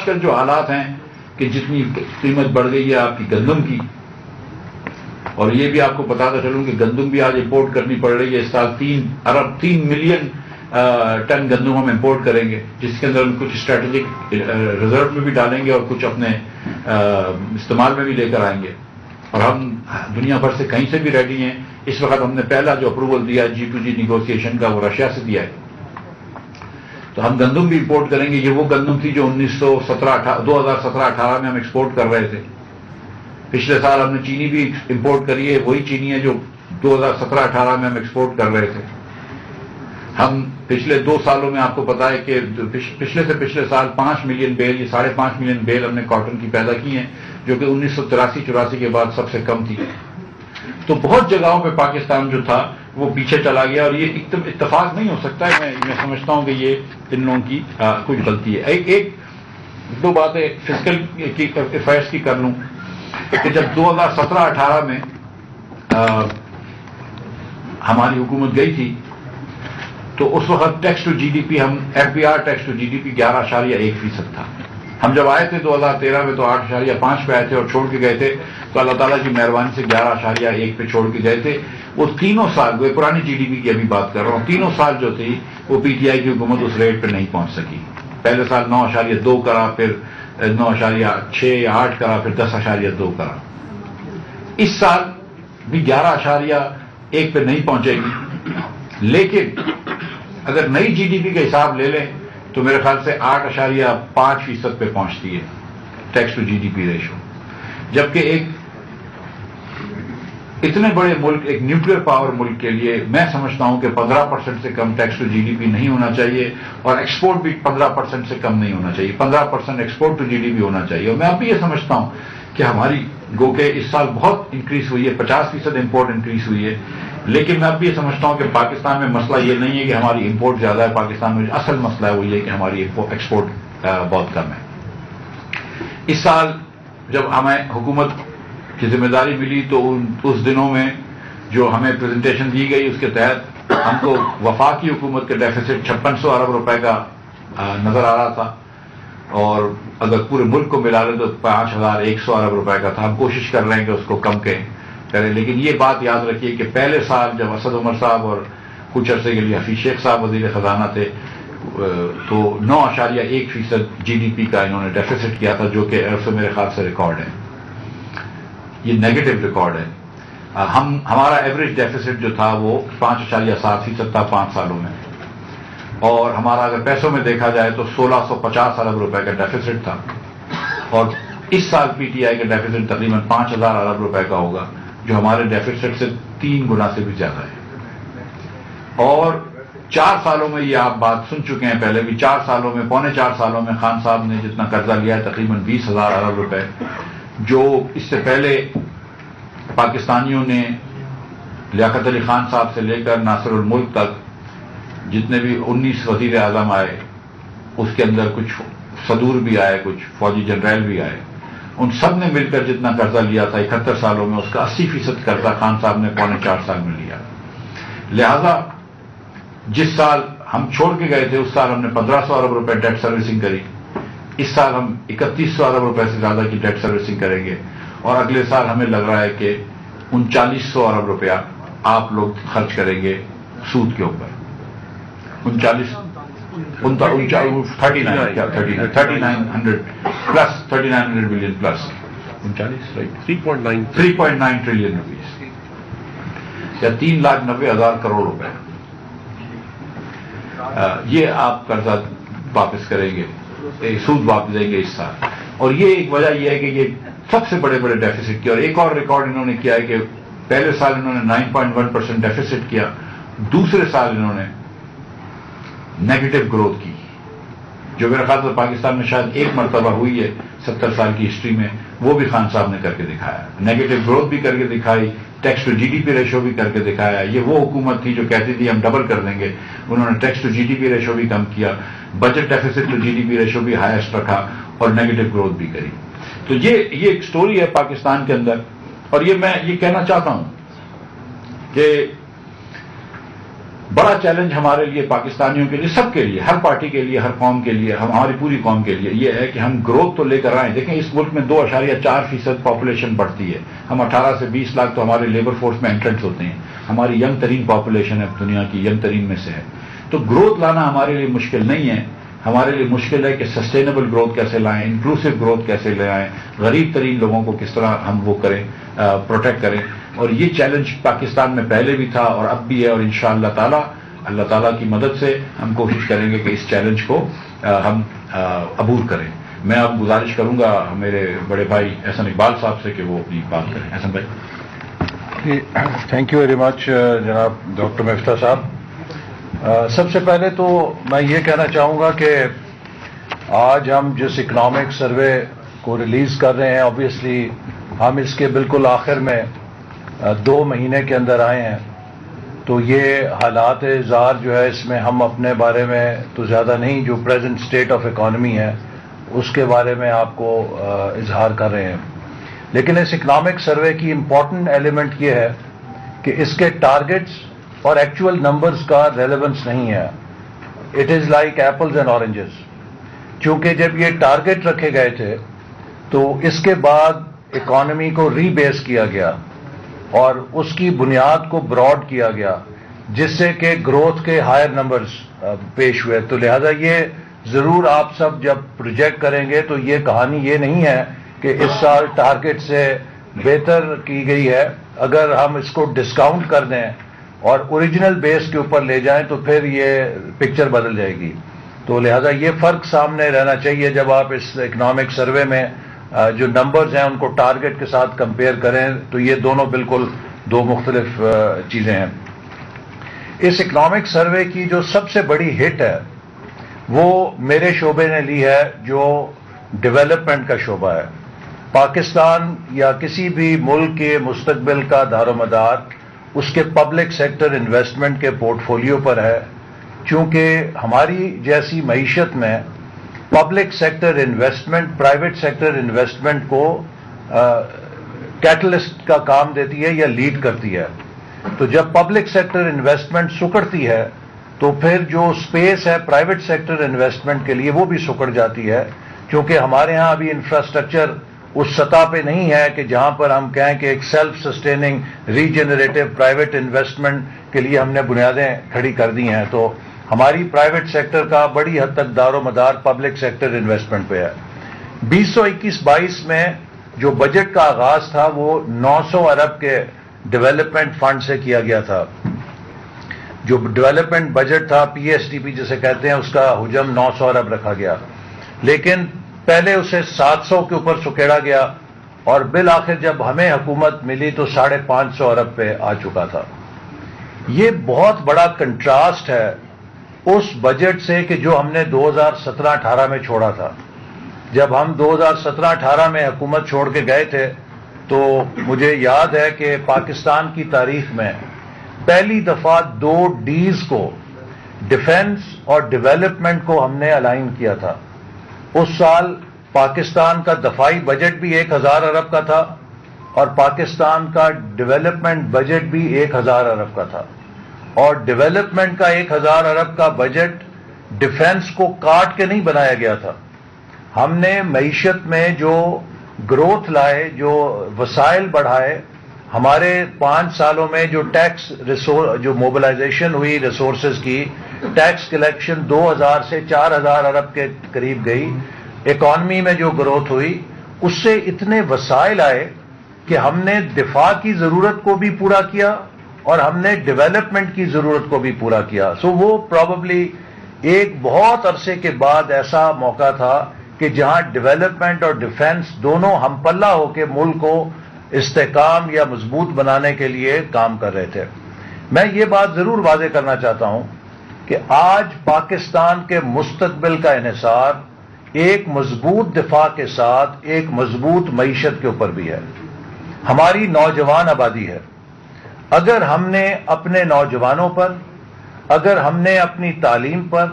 کل جو حالات ہیں کہ جتنی قیمت بڑھ گئی ہے آپ کی گندم کی, اور یہ بھی آپ کو بتاتا چلوں کہ گندم بھی آج امپورٹ کرنی پڑ رہی ہے. اس سال 3 ملین ٹن گندم ہم امپورٹ کریں گے, جس کے اندر ہم کچھ اسٹریٹجک ریزرو میں بھی ڈالیں گے اور کچھ اپنے استعمال میں بھی لے کر آئیں گے. اور ہم دنیا بھر سے کہیں سے بھی ریڈی ہیں. اس وقت ہم نے پہلا جو اپروول دیا G2G نیگوسیشن کا وہ رشیا سے دیا ہے, تو ہم گندم بھی امپورٹ کریں گے. یہ وہ گندم تھی جو 2017-18 میں ہم ایکسپورٹ کر رہے تھے. پچھلے سال ہم نے چینی بھی امپورٹ کری ہے, وہی چینی ہے جو 2017-18 میں ہم ایکسپورٹ کر رہے تھے. ہم پچھلے 2 سالوں میں آپ کو پتا ہے کہ پچھلے سے پچھلے سال 5 ملین بیل, یہ 5.5 ملین بیل ہم نے کاٹن کی پیدا کی ہیں, جو کہ 1983-84 کے بعد سب سے کم تھی. تو بہت جگہوں پہ پاکستان جو تھا وہ پیچھے چلا گیا, اور یہ اتفاق نہیں ہو سکتا ہے. میں سمجھتا ہوں کہ یہ ان لوگوں کی کچھ غلطی ہے. ایک دو باتیں فسکل کی افیئرس کی کر لوں کہ جب 2017-18 میں ہماری حکومت گئی تھی تو اس وقت ٹیکس ٹو GDP ہم FBR ٹیکس ٹو GDP 11.1% تھا. ہم جب آئے تھے 2013 میں تو 8.5 پہ آئے تھے اور چھوڑ کے گئے تھے, تو اللہ تعالیٰ کی مہربانی سے 11.1 پہ چھوڑ کے گئے تھے. وہ تینوں سال, وہ پرانی GDP کی ابھی بات کر رہا ہوں, تینوں سال جو تھی وہ PTI کی حکومت اس ریٹ پہ نہیں پہنچ سکی. پہلے سال 9.2 کرا, پھر 9.6 یا 8 کرا, پھر 10.2 کرا. اس سال بھی 11.1 پہ نہیں پہنچے گی, لیکن اگر نئی GDP کا حساب لے لیں تو میرے خیال سے 8.5% پہ پہنچتی ہے ٹیکس ٹو GDP ریشو. جبکہ ایک اتنے بڑے ملک, ایک نیوکلیر پاور ملک کے لیے میں سمجھتا ہوں کہ 15% سے کم ٹیکس ٹو GDP نہیں ہونا چاہیے, اور ایکسپورٹ بھی 15% سے کم نہیں ہونا چاہیے. 15% ایکسپورٹ ٹو GDP ہونا چاہیے. اور میں اب بھی یہ سمجھتا ہوں کہ ہماری گو کہ اس سال بہت انکریز ہوئی ہے, 50% امپورٹ انکریز ہوئی ہے, لیکن میں اب بھی یہ سمجھتا ہوں کہ پاکستان میں مسئلہ یہ نہیں ہے کہ ہماری امپورٹ زیادہ ہے. پاکستان میں اصل مسئلہ ہے وہ یہ کہ ہماری ایکسپورٹ بہت کم ہے. اس سال جب ہمیں حکومت کی ذمہ داری ملی تو اس دنوں میں جو ہمیں پریزنٹیشن دی گئی اس کے تحت ہم کو وفاقی حکومت کا ڈیفیسٹ 5600 ارب روپے کا نظر آ رہا تھا, اور اگر پورے ملک کو ملا لیں تو 5100 ارب روپے کا تھا. ہم کوشش کر رہے ہیں کہ اس کو کم کریں, لیکن یہ بات یاد رکھیے کہ پہلے سال جب اسد عمر صاحب اور کچھ عرصے کے لیے حفیظ شیخ صاحب وزیر خزانہ تھے تو 9.1% GDP کا انہوں نے ڈیفیسٹ کیا تھا, جو کہ میرے خیال سے ریکارڈ ہے, یہ نیگیٹو ریکارڈ ہے. ہمارا ایوریج ڈیفیسٹ جو تھا وہ 5.7% تھا 5 سالوں میں, اور ہمارا اگر پیسوں میں دیکھا جائے تو 1650 ارب روپے کا ڈیفیسٹ تھا. اور اس سال PTI کا ڈیفیسٹ تقریباً 5000 ارب روپے کا ہوگا, جو ہمارے ڈیفیسٹ سے 3 گنا سے بھی زیادہ ہے. اور 4 سالوں میں یہ آپ بات سن چکے ہیں پہلے بھی, 4 سالوں میں 4.25 سالوں میں خان صاحب نے جتنا قرضہ لیا ہے تقریباً 20,000 ارب روپے, جو اس سے پہلے پاکستانیوں نے لیاقت علی خان صاحب سے لے کر ناصر الملک تک جتنے بھی 19 وزیر اعظم آئے, اس کے اندر کچھ صدور بھی آئے, کچھ فوجی جنرل بھی آئے, ان سب نے مل کر جتنا قرضہ لیا تھا 71 سالوں میں, اس کا 80% قرضہ خان صاحب نے 4.25 سال میں لیا. لہذا جس سال ہم چھوڑ کے گئے تھے اس سال ہم نے 1500 ارب روپے ڈیٹ سروسنگ کری. اس سال ہم 3100 ارب روپے سے زیادہ کی ڈیٹ سروسنگ کریں گے اور اگلے سال ہمیں لگ رہا ہے کہ 3900 ارب روپیہ آپ لوگ خرچ کریں گے سود کے اوپر. 3900 بلین پلس 3.9 ٹریلین روپیز یا 3,90,000 کروڑ روپے. یہ آپ قرضہ واپس کریں گے, سود واپس دیں گے اس سال. اور یہ ایک وجہ یہ ہے کہ یہ سب سے بڑے بڑے ڈیفیسٹ کیا. اور ایک اور ریکارڈ انہوں نے کیا ہے کہ پہلے سال انہوں نے 9.1% ڈیفیسٹ کیا, دوسرے سال انہوں نے نیگیٹو گروتھ کی, جو میرے خیال سے پاکستان میں شاید ایک مرتبہ ہوئی ہے 70 سال کی ہسٹری میں. وہ بھی خان صاحب نے کر کے دکھایا, نیگیٹو گروتھ بھی کر کے دکھائی, tax to G D P ratio بھی کر کے دکھایا. یہ وہ حکومت تھی جو کہتی تھی ہم ڈبل کر دیں گے, انہوں نے tax to G D P ratio بھی کم کیا, budget deficit to G D P ratio بھی ہائیسٹ رکھا اور نیگیٹو گروتھ بھی کری. تو یہ ایک سٹوری ہے پاکستان کے اندر. اور یہ میں یہ کہنا چاہتا ہوں کہ بڑا چیلنج ہمارے لیے, پاکستانیوں کے لیے, سب کے لیے, ہر پارٹی کے لیے, ہر قوم کے لیے, ہماری پوری قوم کے لیے یہ ہے کہ ہم گروتھ تو لے کر آئیں. دیکھیں اس ملک میں 2.4% پاپولیشن بڑھتی ہے. ہم 18 سے 20 لاکھ تو ہمارے لیبر فورس میں انٹرنٹ ہوتے ہیں. ہماری ینگ ترین پاپولیشن ہے, دنیا کی ینگ ترین میں سے ہے. تو گروتھ لانا ہمارے لیے مشکل نہیں ہے. ہمارے لیے مشکل ہے کہ سسٹینیبل گروتھ کیسے لائیں, انکلوسو گروتھ کیسے لائیں, غریب ترین لوگوں کو کس طرح ہم وہ کریں, پروٹیکٹ کریں. اور یہ چیلنج پاکستان میں پہلے بھی تھا اور اب بھی ہے, اور انشاءاللہ تعالی اللہ تعالیٰ کی مدد سے ہم کوشش کریں گے کہ اس چیلنج کو ہم عبور کریں. میں اب گزارش کروں گا میرے بڑے بھائی احسن اقبال صاحب سے کہ وہ اپنی بات کریں. احسن بھائی. تھینک یو ویری مچ جناب ڈاکٹر مفتاح صاحب. سب سے پہلے تو میں یہ کہنا چاہوں گا کہ آج ہم جس اکنامک سروے کو ریلیز کر رہے ہیں, آبویسلی ہم اس کے بالکل آخر میں 2 مہینے کے اندر آئے ہیں. تو یہ حالات زار جو ہے اس میں ہم اپنے بارے میں تو زیادہ نہیں, جو پریزنٹ سٹیٹ آف اکانومی ہے اس کے بارے میں آپ کو اظہار کر رہے ہیں. لیکن اس اکنامک سروے کی امپورٹنٹ ایلیمنٹ یہ ہے کہ اس کے ٹارگٹس اور ایکچوئل نمبرز کا ریلیونس نہیں ہے. It is like apples and oranges. چونکہ جب یہ ٹارگٹ رکھے گئے تھے تو اس کے بعد اکانومی کو ری بیس کیا گیا اور اس کی بنیاد کو براڈ کیا گیا, جس سے کہ گروتھ کے ہائر نمبرز پیش ہوئے. تو لہذا یہ ضرور آپ سب جب پروجیکٹ کریں گے تو یہ کہانی یہ نہیں ہے کہ اس سال ٹارگٹ سے بہتر کی گئی ہے. اگر ہم اس کو ڈسکاؤنٹ کر دیں اور اوریجنل بیس کے اوپر لے جائیں تو پھر یہ پکچر بدل جائے گی. تو لہذا یہ فرق سامنے رہنا چاہیے جب آپ اس اکنامک سروے میں جو نمبرز ہیں ان کو ٹارگٹ کے ساتھ کمپیئر کریں تو یہ دونوں بالکل 2 مختلف چیزیں ہیں. اس اکنامک سروے کی جو سب سے بڑی ہٹ ہے وہ میرے شعبے نے لی ہے, جو ڈیولپمنٹ کا شعبہ ہے. پاکستان یا کسی بھی ملک کے مستقبل کا دار و مدار اس کے پبلک سیکٹر انویسٹمنٹ کے پورٹ فولیو پر ہے. چونکہ ہماری جیسی معیشت میں public sector investment private sector investment کو کیٹلسٹ کا کام دیتی ہے یا لیڈ کرتی ہے. تو جب پبلک سیکٹر انویسٹمنٹ سکڑتی ہے تو پھر جو سپیس ہے پرائیویٹ سیکٹر انویسٹمنٹ کے لیے وہ بھی سکڑ جاتی ہے. کیونکہ ہمارے ہاں ابھی انفراسٹرکچر اس سطح پہ نہیں ہے کہ جہاں پر ہم کہیں کہ ایک self sustaining regenerative private investment کے لیے ہم نے بنیادیں کھڑی کر دی ہیں. تو ہماری پرائیویٹ سیکٹر کا بڑی حد تک دار و مدار پبلک سیکٹر انویسٹمنٹ پہ ہے. 2021-22 میں جو بجٹ کا آغاز تھا وہ 900 ارب کے ڈیولپمنٹ فنڈ سے کیا گیا تھا. جو ڈیولپمنٹ بجٹ تھا پی ایس ٹی پی جسے کہتے ہیں, اس کا حجم 900 ارب رکھا گیا. لیکن پہلے اسے 700 کے اوپر سکیڑا گیا اور بالآخر جب ہمیں حکومت ملی تو 550 ارب پہ آ چکا تھا. یہ بہت بڑا کنٹراسٹ ہے اس بجٹ سے کہ جو ہم نے 2017-18 میں چھوڑا تھا. جب ہم 2017-18 میں حکومت چھوڑ کے گئے تھے تو مجھے یاد ہے کہ پاکستان کی تاریخ میں پہلی دفعہ 2 ڈیز کو, ڈیفنس اور ڈیولپمنٹ کو ہم نے الائن کیا تھا. اس سال پاکستان کا دفاعی بجٹ بھی 1000 ارب کا تھا اور پاکستان کا ڈیولپمنٹ بجٹ بھی 1000 ارب کا تھا. اور ڈیولپمنٹ کا 1000 ارب کا بجٹ ڈیفنس کو کاٹ کے نہیں بنایا گیا تھا. ہم نے معیشت میں جو گروتھ لائے, جو وسائل بڑھائے, ہمارے 5 سالوں میں جو ٹیکس جو موبلائزیشن ہوئی ریسورسز کی, ٹیکس کلیکشن 2000 سے 4000 ارب کے قریب گئی, اکانومی میں جو گروتھ ہوئی اس سے اتنے وسائل آئے کہ ہم نے دفاع کی ضرورت کو بھی پورا کیا اور ہم نے ڈیولپمنٹ کی ضرورت کو بھی پورا کیا. سو وہ پرابیبلی ایک بہت عرصے کے بعد ایسا موقع تھا کہ جہاں ڈیولپمنٹ اور ڈیفنس دونوں ہم پلہ ہو کے ملک کو استحکام یا مضبوط بنانے کے لیے کام کر رہے تھے. میں یہ بات ضرور واضح کرنا چاہتا ہوں کہ آج پاکستان کے مستقبل کا انحصار ایک مضبوط دفاع کے ساتھ ایک مضبوط معیشت کے اوپر بھی ہے. ہماری نوجوان آبادی ہے. اگر ہم نے اپنے نوجوانوں پر, اگر ہم نے اپنی تعلیم پر,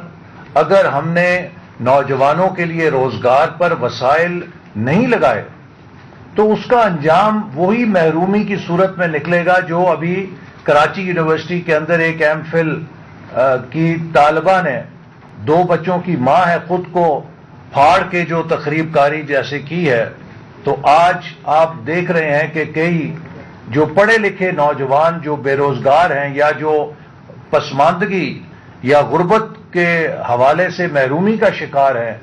اگر ہم نے نوجوانوں کے لیے روزگار پر وسائل نہیں لگائے تو اس کا انجام وہی محرومی کی صورت میں نکلے گا جو ابھی کراچی یونیورسٹی کے اندر ایک ایم فل کی طالبہ نے 2 بچوں کی ماں ہے, خود کو پھاڑ کے جو تخریب کاری جیسے کی ہے. تو آج آپ دیکھ رہے ہیں کہ کئی جو پڑھے لکھے نوجوان جو بے روزگار ہیں یا جو پسماندگی یا غربت کے حوالے سے محرومی کا شکار ہیں,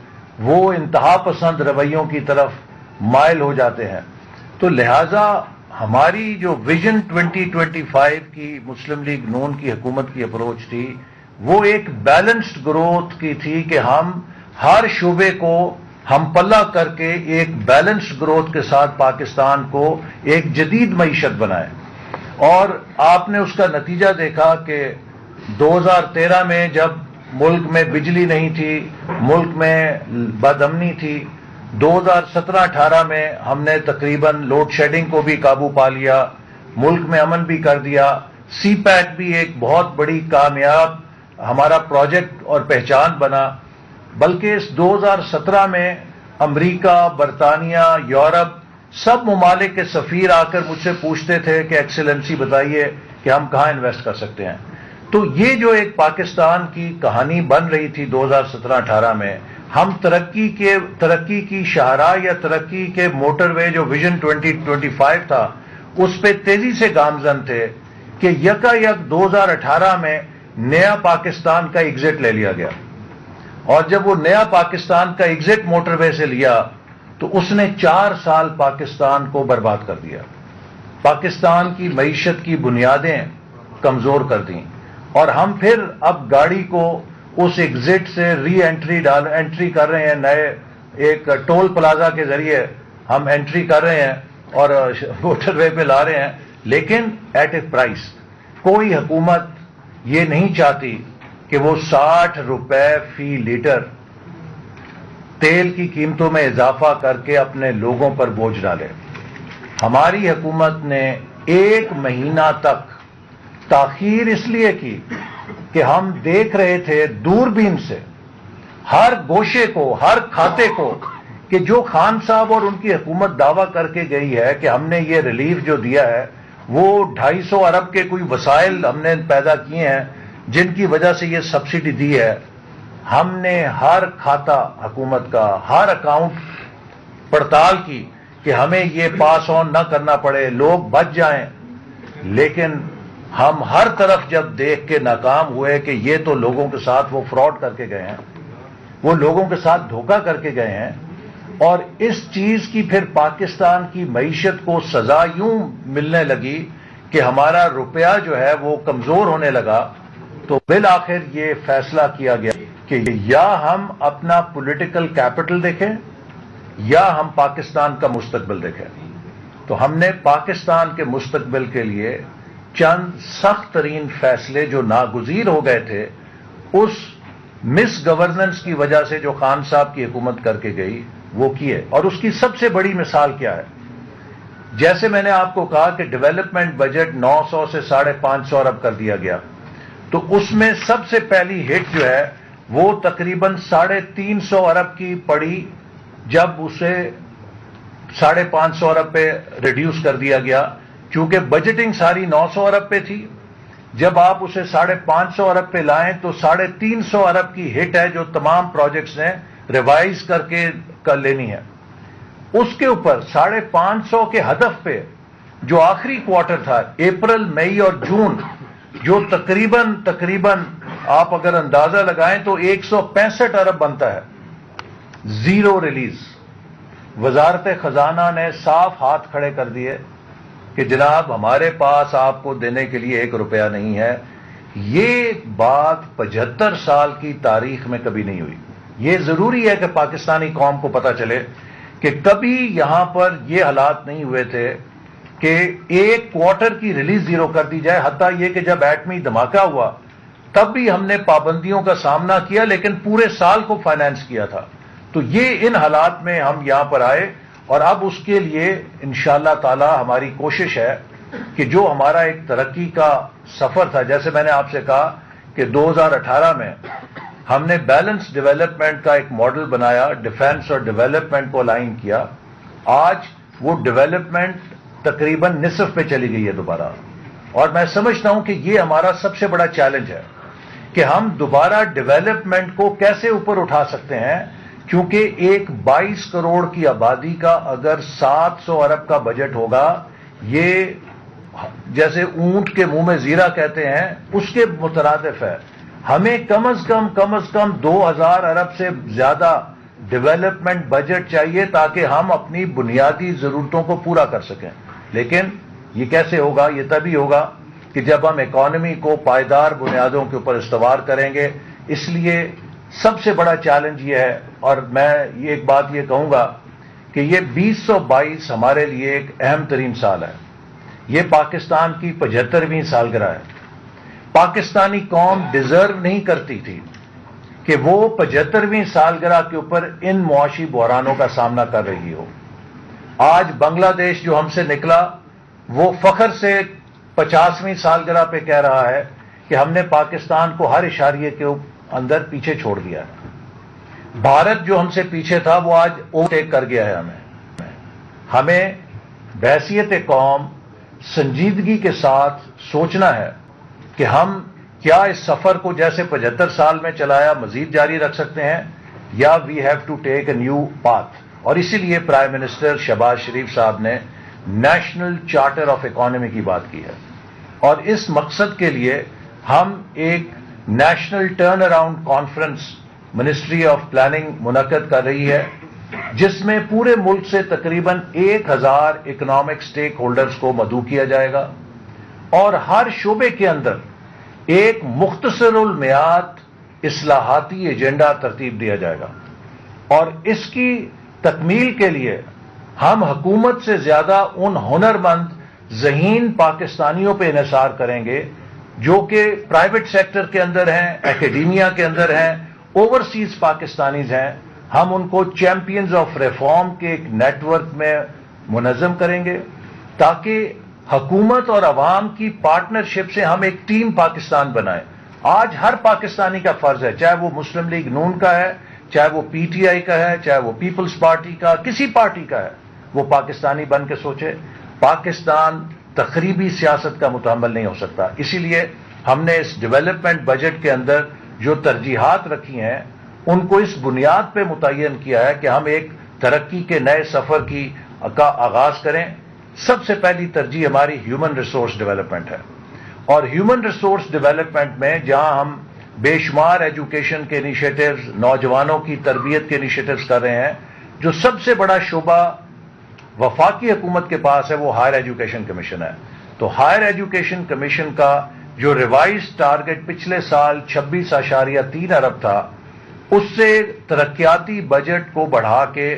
وہ انتہا پسند رویوں کی طرف مائل ہو جاتے ہیں. تو لہذا ہماری جو ویژن 2025 کی مسلم لیگ نون کی حکومت کی اپروچ تھی وہ ایک بیلنسڈ گروتھ کی تھی کہ ہم ہر شعبے کو ہم پلہ کر کے ایک بیلنسڈ گروتھ کے ساتھ پاکستان کو ایک جدید معیشت بنائے. اور آپ نے اس کا نتیجہ دیکھا کہ 2013 میں جب ملک میں بجلی نہیں تھی, ملک میں بد امنی تھی, 2017-18 میں ہم نے تقریباً لوڈ شیڈنگ کو بھی قابو پا لیا, ملک میں امن بھی کر دیا. سی پیک بھی ایک بہت بڑی کامیاب ہمارا پروجیکٹ اور پہچان بنا. بلکہ اس 2017 میں امریکہ, برطانیہ, یورپ سب ممالک کے سفیر آ کر مجھ سے پوچھتے تھے کہ ایکسیلنسی بتائیے کہ ہم کہاں انویسٹ کر سکتے ہیں. تو یہ جو ایک پاکستان کی کہانی بن رہی تھی 2017-18 میں, ہم ترقی کی شاہراہ یا ترقی کے موٹر وے جو ویژن 2025 تھا اس پہ تیزی سے گامزن تھے کہ یک 2018 میں نیا پاکستان کا ایگزٹ لے لیا گیا. اور جب وہ نیا پاکستان کا ایگزٹ موٹر وے سے لیا تو اس نے 4 سال پاکستان کو برباد کر دیا. پاکستان کی معیشت کی بنیادیں کمزور کر دیں اور ہم پھر اب گاڑی کو اس ایگزٹ سے ری انٹری کر رہے ہیں. نئے ایک ٹول پلازا کے ذریعے ہم انٹری کر رہے ہیں اور موٹر وے پہ لا رہے ہیں, لیکن ایٹ اے پرائس. کوئی حکومت یہ نہیں چاہتی کہ وہ 60 روپے فی لیٹر تیل کی قیمتوں میں اضافہ کر کے اپنے لوگوں پر بوجھ ڈالے. ہماری حکومت نے 1 مہینہ تک تاخیر اس لیے کی کہ ہم دیکھ رہے تھے دوربین سے ہر گوشے کو, ہر کھاتے کو, کہ جو خان صاحب اور ان کی حکومت دعویٰ کر کے گئی ہے کہ ہم نے یہ ریلیف جو دیا ہے وہ 250 ارب کے کوئی وسائل ہم نے پیدا کیے ہیں جن کی وجہ سے یہ سبسڈی دی ہے. ہم نے ہر کھاتا حکومت کا, ہر اکاؤنٹ پڑتال کی کہ ہمیں یہ پاس آن نہ کرنا پڑے, لوگ بچ جائیں. لیکن ہم ہر طرف جب دیکھ کے ناکام ہوئے کہ یہ تو لوگوں کے ساتھ وہ فراڈ کر کے گئے ہیں, وہ لوگوں کے ساتھ دھوکہ کر کے گئے ہیں, اور اس چیز کی پھر پاکستان کی معیشت کو سزا یوں ملنے لگی کہ ہمارا روپیہ جو ہے وہ کمزور ہونے لگا. تو بالآخر یہ فیصلہ کیا گیا کہ یا ہم اپنا پولیٹیکل کیپٹل دیکھیں یا ہم پاکستان کا مستقبل دیکھیں. تو ہم نے پاکستان کے مستقبل کے لیے چند سخت ترین فیصلے جو ناگزیر ہو گئے تھے اس مس گورننس کی وجہ سے جو خان صاحب کی حکومت کر کے گئی وہ کیے. اور اس کی سب سے بڑی مثال کیا ہے؟ جیسے میں نے آپ کو کہا کہ ڈیولپمنٹ بجٹ 900 سے 550 ارب کر دیا گیا, تو اس میں سب سے پہلی ہٹ جو ہے وہ تقریباً 350 ارب کی پڑی جب اسے 550 ارب پہ ریڈیوس کر دیا گیا, چونکہ بجٹنگ ساری 900 ارب پہ تھی. جب آپ اسے 550 ارب پہ لائیں تو 350 ارب کی ہٹ ہے جو تمام پروجیکٹس نے ریوائز کر کے لینی ہے. اس کے اوپر 550 کے ہدف پہ جو آخری کوارٹر تھا اپریل مئی اور جون جو تقریباً آپ اگر اندازہ لگائیں تو 165 ارب بنتا ہے. Zero release. وزارت خزانہ نے صاف ہاتھ کھڑے کر دیے کہ جناب ہمارے پاس آپ کو دینے کے لیے 1 روپیہ نہیں ہے. یہ بات 75 سال کی تاریخ میں کبھی نہیں ہوئی. یہ ضروری ہے کہ پاکستانی قوم کو پتہ چلے کہ کبھی یہاں پر یہ حالات نہیں ہوئے تھے کہ ایک کوارٹر کی ریلیز زیرو کر دی جائے. حتیٰ یہ کہ جب ایٹمی دھماکہ ہوا تب بھی ہم نے پابندیوں کا سامنا کیا لیکن پورے سال کو فائنانس کیا تھا. تو یہ ان حالات میں ہم یہاں پر آئے اور اب اس کے لیے انشاءاللہ تعالی ہماری کوشش ہے کہ جو ہمارا ایک ترقی کا سفر تھا، جیسے میں نے آپ سے کہا کہ 2018 میں ہم نے بیلنس ڈیولپمنٹ کا ایک ماڈل بنایا، ڈیفنس اور ڈیولپمنٹ کو الائن کیا. آج وہ ڈیولپمنٹ تقریباً نصف پہ چلی گئی ہے دوبارہ، اور میں سمجھتا ہوں کہ یہ ہمارا سب سے بڑا چیلنج ہے کہ ہم دوبارہ ڈیولپمنٹ کو کیسے اوپر اٹھا سکتے ہیں، کیونکہ ایک 22 کروڑ کی آبادی کا اگر 700 ارب کا بجٹ ہوگا، یہ جیسے اونٹ کے منہ میں زیرہ کہتے ہیں اس کے مترادف ہے. ہمیں کم از کم 2000 ارب سے زیادہ ڈیولپمنٹ بجٹ چاہیے تاکہ ہم اپنی بنیادی ضرورتوں کو پورا کر سکیں. لیکن یہ کیسے ہوگا؟ یہ تبھی ہوگا کہ جب ہم اکانومی کو پائیدار بنیادوں کے اوپر استوار کریں گے. اس لیے سب سے بڑا چیلنج یہ ہے، اور میں یہ ایک بات یہ کہوں گا کہ یہ 2022 ہمارے لیے ایک اہم ترین سال ہے. یہ پاکستان کی 75ویں سالگرہ ہے. پاکستانی قوم ڈیزرو نہیں کرتی تھی کہ وہ 75ویں سالگرہ کے اوپر ان معاشی بحرانوں کا سامنا کر رہی ہو. آج بنگلہ دیش جو ہم سے نکلا وہ فخر سے 50ویں سالگرہ پہ کہہ رہا ہے کہ ہم نے پاکستان کو ہر اشاریے کے اندر پیچھے چھوڑ دیا ہے. بھارت جو ہم سے پیچھے تھا وہ آج اوورٹیک کر گیا ہے. ہمیں بحیثیت قوم سنجیدگی کے ساتھ سوچنا ہے کہ ہم کیا اس سفر کو جیسے 75 سال میں چلایا مزید جاری رکھ سکتے ہیں، یا we have to take a new path. اور اسی لیے پرائم منسٹر شہباز شریف صاحب نے نیشنل چارٹر آف اکانومی کی بات کی ہے، اور اس مقصد کے لیے ہم ایک national turn around conference ministry of planning منعقد کر رہی ہے، جس میں پورے ملک سے تقریباً 1000 اکنامک سٹیک ہولڈرز کو مدعو کیا جائے گا، اور ہر شعبے کے اندر ایک مختصر المیعاد اصلاحاتی ایجنڈا ترتیب دیا جائے گا. اور اس کی تکمیل کے لیے ہم حکومت سے زیادہ ان ہنرمند ذہین پاکستانیوں پہ انحصار کریں گے جو کہ پرائیویٹ سیکٹر کے اندر ہیں، اکیڈیمیا کے اندر ہیں، اوورسیز پاکستانیز ہیں. ہم ان کو چیمپئنز آف ریفارم کے ایک نیٹ ورک میں منظم کریں گے تاکہ حکومت اور عوام کی پارٹنرشپ سے ہم ایک ٹیم پاکستان بنائیں. آج ہر پاکستانی کا فرض ہے، چاہے وہ مسلم لیگ نون کا ہے، چاہے وہ پی ٹی آئی کا ہے، چاہے وہ پیپلز پارٹی کا، کسی پارٹی کا ہے، وہ پاکستانی بن کے سوچے. پاکستان تقریبی سیاست کا متحمل نہیں ہو سکتا. اسی لیے ہم نے اس ڈیولپمنٹ بجٹ کے اندر جو ترجیحات رکھی ہیں ان کو اس بنیاد پہ متعین کیا ہے کہ ہم ایک ترقی کے نئے سفر کا آغاز کریں. سب سے پہلی ترجیح ہماری ہیومن ریسورس ڈیولپمنٹ ہے، اور ہیومن ریسورس ڈیولپمنٹ میں جہاں ہم بے شمار ایجوکیشن کے انیشیٹوز، نوجوانوں کی تربیت کے انیشیٹوز کر رہے ہیں، جو سب سے بڑا شعبہ وفاقی حکومت کے پاس ہے وہ ہائر ایجوکیشن کمیشن ہے. تو ہائر ایجوکیشن کمیشن کا جو ریوائز ٹارگٹ پچھلے سال 26.3 ارب تھا، اس سے ترقیاتی بجٹ کو بڑھا کے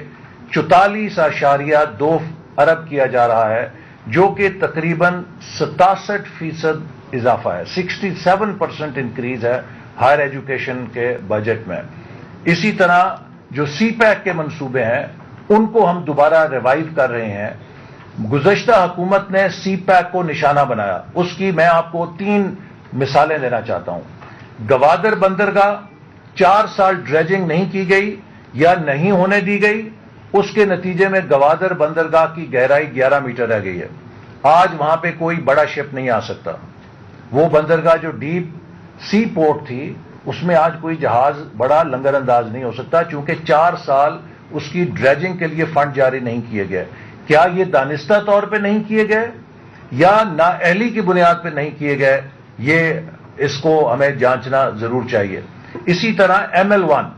44.2 ارب کیا جا رہا ہے، جو کہ تقریباً 67% اضافہ ہے. 67% انکریز ہے ہائر ایجوکیشن کے بجٹ میں. اسی طرح جو سی پیک کے منصوبے ہیں ان کو ہم دوبارہ ریوائیو کر رہے ہیں. گزشتہ حکومت نے سی پیک کو نشانہ بنایا، اس کی میں آپ کو 3 مثالیں دینا چاہتا ہوں. گوادر بندرگاہ 4 سال ڈریجنگ نہیں کی گئی یا نہیں ہونے دی گئی، اس کے نتیجے میں گوادر بندرگاہ کی گہرائی 11 میٹر رہ گئی ہے. آج وہاں پہ کوئی بڑا شپ نہیں آ سکتا. وہ بندرگاہ جو ڈیپ سی پورٹ تھی اس میں آج کوئی جہاز بڑا لنگر انداز نہیں ہو سکتا، چونکہ 4 سال اس کی ڈریجنگ کے لیے فنڈ جاری نہیں کیے گئے۔ کیا یہ دانستہ طور پہ نہیں کیے گئے یا نااہلی کی بنیاد پہ نہیں کیے گئے؟ یہ اس کو ہمیں جانچنا ضرور چاہیے۔ اسی طرح ML1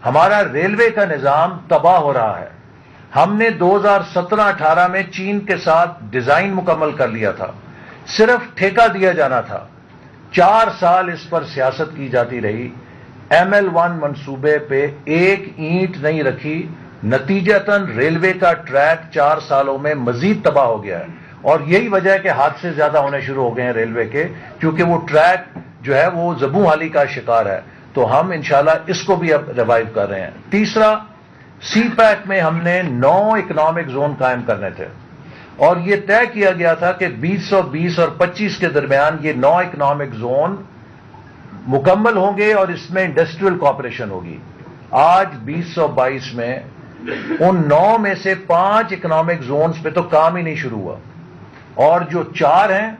ہمارا ریلوے کا نظام تباہ ہو رہا ہے۔ ہم نے 2017-18 میں چین کے ساتھ ڈیزائن مکمل کر لیا تھا، صرف ٹھیکہ دیا جانا تھا۔ 4 سال اس پر سیاست کی جاتی رہی، ML1 منصوبے پہ ایک اینٹ نہیں رکھی، نتیجتاً ریلوے کا ٹریک 4 سالوں میں مزید تباہ ہو گیا ہے، اور یہی وجہ ہے کہ حادثے زیادہ ہونے شروع ہو گئے ہیں ریلوے کے، کیونکہ وہ ٹریک جو ہے وہ زبوں حالی کا شکار ہے۔ تو ہم انشاءاللہ اس کو بھی اب ریوائیو کر رہے ہیں۔ تیسرا، سی پیک میں ہم نے 9 اکنامک زون قائم کرنے تھے، اور یہ طے کیا گیا تھا کہ 2020 اور 25 کے درمیان یہ 9 اکنامک زون مکمل ہوں گے اور اس میں انڈسٹریل کوآپریشن ہوگی۔ آج 2022 میں ان 9 میں سے 5 اکنامک زونز پہ تو کام ہی نہیں شروع ہوا، اور جو 4 ہیں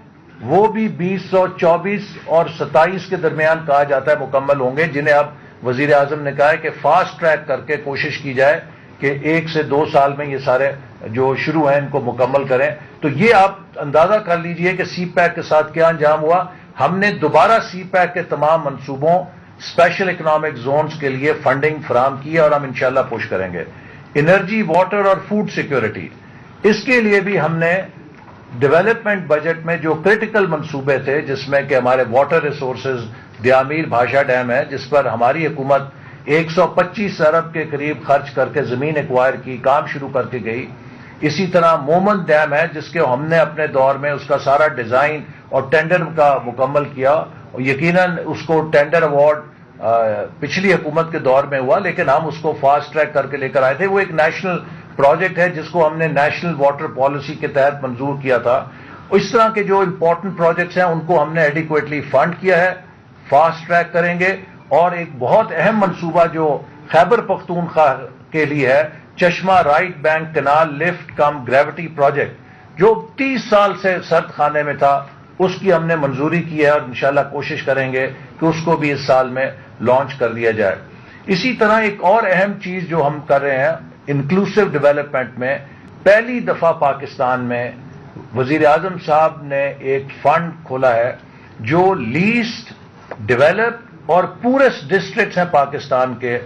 وہ بھی 2024 اور 27 کے درمیان کہا جاتا ہے مکمل ہوں گے، جنہیں اب وزیر اعظم نے کہا ہے کہ فاسٹ ٹریک کر کے کوشش کی جائے کہ 1 سے 2 سال میں یہ سارے جو شروع ہیں ان کو مکمل کریں۔ تو یہ آپ اندازہ کر لیجئے کہ سی پیک کے ساتھ کیا انجام ہوا۔ ہم نے دوبارہ سی پیک کے تمام منصوبوں اسپیشل اکنامک زونز کے لیے فنڈنگ فراہم کی ہے، اور ہم انشاءاللہ پش کریں گے۔ انرجی، واٹر اور فوڈ سیکیورٹی، اس کے لیے بھی ہم نے ڈیولپمنٹ بجٹ میں جو کرٹیکل منصوبے تھے، جس میں کہ ہمارے واٹر ریسورسز دیامیر بھاشا ڈیم ہے جس پر ہماری حکومت 125 ارب کے قریب خرچ کر کے زمین ایکوائر کی، کام شروع کر کے گئی۔ اسی طرح مومن ڈیم ہے جس کے ہم نے اپنے دور میں اس کا سارا ڈیزائن اور ٹینڈر کا مکمل کیا، اور یقیناً اس کو ٹینڈر ایوارڈ پچھلی حکومت کے دور میں ہوا، لیکن ہم اس کو فاسٹ ٹریک کر کے لے کر آئے تھے۔ وہ ایک نیشنل پروجیکٹ ہے جس کو ہم نے نیشنل واٹر پالیسی کے تحت منظور کیا تھا۔ اس طرح کے جو امپورٹنٹ پروجیکٹس ہیں ان کو ہم نے ایڈیکویٹلی فنڈ کیا ہے، فاسٹ ٹریک کریں گے۔ اور ایک بہت اہم منصوبہ جو خیبر پختونخوا کے لیے ہے، چشمہ رائٹ بینک کینال لفٹ کم گریوٹی پروجیکٹ، جو 30 سال سے سرد خانے میں تھا، اس کی ہم نے منظوری کی ہے، اور انشاءاللہ کوشش کریں گے کہ اس کو بھی اس سال میں لانچ کر دیا جائے۔ اسی طرح ایک اور اہم چیز جو ہم کر رہے ہیں انکلوسیو ڈیولپمنٹ میں، پہلی دفعہ پاکستان میں وزیر اعظم صاحب نے ایک فنڈ کھولا ہے جو لیسٹ ڈیولپ اور پورسٹ ڈسٹرکٹس ہیں پاکستان کے،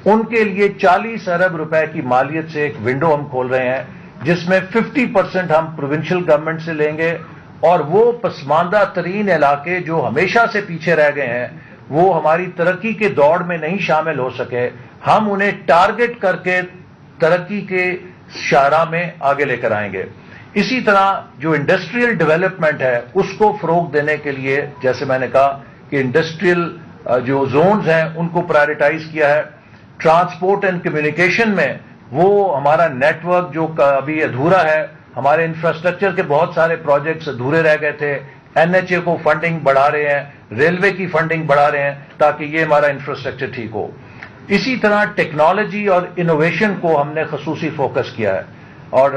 ان کے لیے 40 ارب روپے کی مالیت سے ایک ونڈو ہم کھول رہے ہیں، جس میں 50% ہم پروونشل گورنمنٹ سے لیں گے، اور وہ پسماندہ ترین علاقے جو ہمیشہ سے پیچھے رہ گئے ہیں، وہ ہماری ترقی کے دوڑ میں نہیں شامل ہو سکے، ہم انہیں ٹارگٹ کر کے ترقی کے شاہراہ میں آگے لے کر آئیں گے۔ اسی طرح جو انڈسٹریل ڈیولپمنٹ ہے اس کو فروغ دینے کے لیے، جیسے میں نے کہا کہ انڈسٹریل جو زونز ہیں ان کو پرائرٹائز کیا ہے۔ ٹرانسپورٹ اینڈ کمیونیکیشن میں وہ ہمارا نیٹ ورک جو ابھی ادھورا ہے، ہمارے انفراسٹرکچر کے بہت سارے پروجیکٹس ادھورے رہ گئے تھے، NHA کو فنڈنگ بڑھا رہے ہیں، ریلوے کی فنڈنگ بڑھا رہے ہیں تاکہ یہ ہمارا انفراسٹرکچر ٹھیک ہو۔ اسی طرح ٹیکنالوجی اور انوویشن کو ہم نے خصوصی فوکس کیا ہے، اور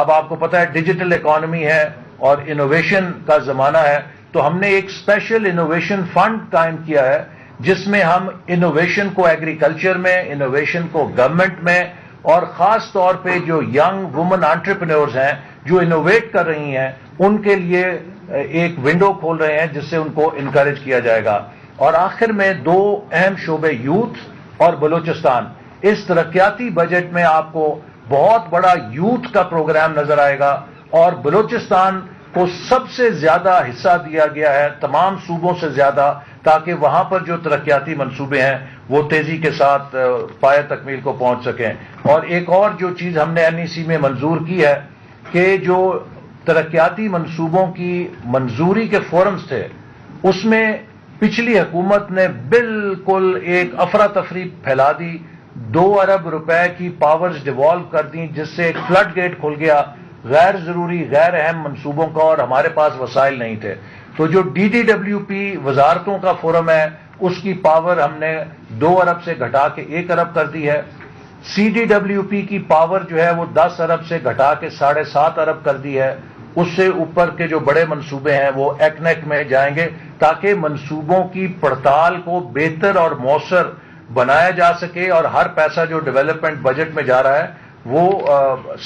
اب آپ کو پتہ ہے ڈیجیٹل اکانومی ہے اور انوویشن کا زمانہ ہے، تو ہم نے ایک اسپیشل انوویشن فنڈ قائم کیا ہے جس میں ہم انوویشن کو ایگریکلچر میں، انوویشن کو گورنمنٹ میں، اور خاص طور پہ جو ینگ وومن انٹرپرینورز ہیں جو انوویٹ کر رہی ہیں ان کے لیے ایک ونڈو کھول رہے ہیں جس سے ان کو انکریج کیا جائے گا۔ اور آخر میں 2 اہم شعبے، یوتھ اور بلوچستان۔ اس ترقیاتی بجٹ میں آپ کو بہت بڑا یوتھ کا پروگرام نظر آئے گا، اور بلوچستان کو سب سے زیادہ حصہ دیا گیا ہے تمام صوبوں سے زیادہ، تاکہ وہاں پر جو ترقیاتی منصوبے ہیں وہ تیزی کے ساتھ پایہ تکمیل کو پہنچ سکیں۔ اور ایک اور جو چیز ہم نے NEC میں منظور کی ہے کہ جو ترقیاتی منصوبوں کی منظوری کے فورمز تھے، اس میں پچھلی حکومت نے بالکل ایک افراتفری پھیلا دی، 2 ارب روپے کی پاورز ڈیوالو کر دیں، جس سے ایک فلڈ گیٹ کھل گیا غیر ضروری، غیر اہم منصوبوں کا، اور ہمارے پاس وسائل نہیں تھے۔ تو جو DDWP وزارتوں کا فورم ہے اس کی پاور ہم نے 2 ارب سے گھٹا کے 1 ارب کر دی ہے۔ CDWP کی پاور جو ہے وہ 10 ارب سے گھٹا کے 7.5 ارب کر دی ہے، اس سے اوپر کے جو بڑے منصوبے ہیں وہ ایکنیک میں جائیں گے تاکہ منصوبوں کی پڑتال کو بہتر اور مؤثر بنایا جا سکے اور ہر پیسہ جو ڈیولپمنٹ بجٹ میں جا رہا ہے وہ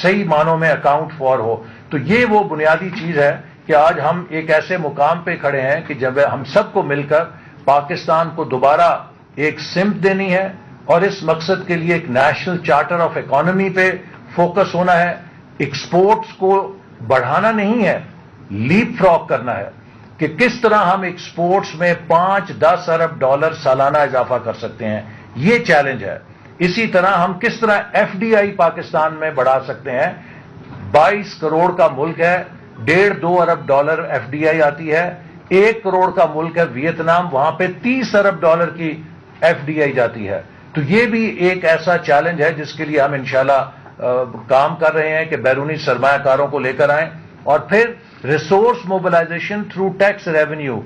صحیح معنوں میں اکاؤنٹ فار ہو. تو یہ وہ بنیادی چیز ہے کہ آج ہم ایک ایسے مقام پہ کھڑے ہیں کہ جب ہم سب کو مل کر پاکستان کو دوبارہ ایک سمت دینی ہے اور اس مقصد کے لیے ایک نیشنل چارٹر آف اکانومی پہ فوکس ہونا ہے. ایکسپورٹس کو بڑھانا نہیں ہے, لیپ فراگ کرنا ہے کہ کس طرح ہم ایکسپورٹس میں 5-10 ارب ڈالر سالانہ اضافہ کر سکتے ہیں. یہ چیلنج ہے. اسی طرح ہم کس طرح ایف ڈی آئی پاکستان میں بڑھا سکتے ہیں. 22 کروڑ کا ملک ہے, 1.5-2 ارب ڈالر ایف ڈی آئی آتی ہے. 1 کروڑ کا ملک ہے ویتنام, وہاں پہ 30 ارب ڈالر کی ایف ڈی آئی جاتی ہے. تو یہ بھی ایک ایسا چیلنج ہے جس کے لیے ہم انشاءاللہ کام کر رہے ہیں کہ بیرونی سرمایہ کاروں کو لے کر آئیں. اور پھر resource mobilization through tax revenue,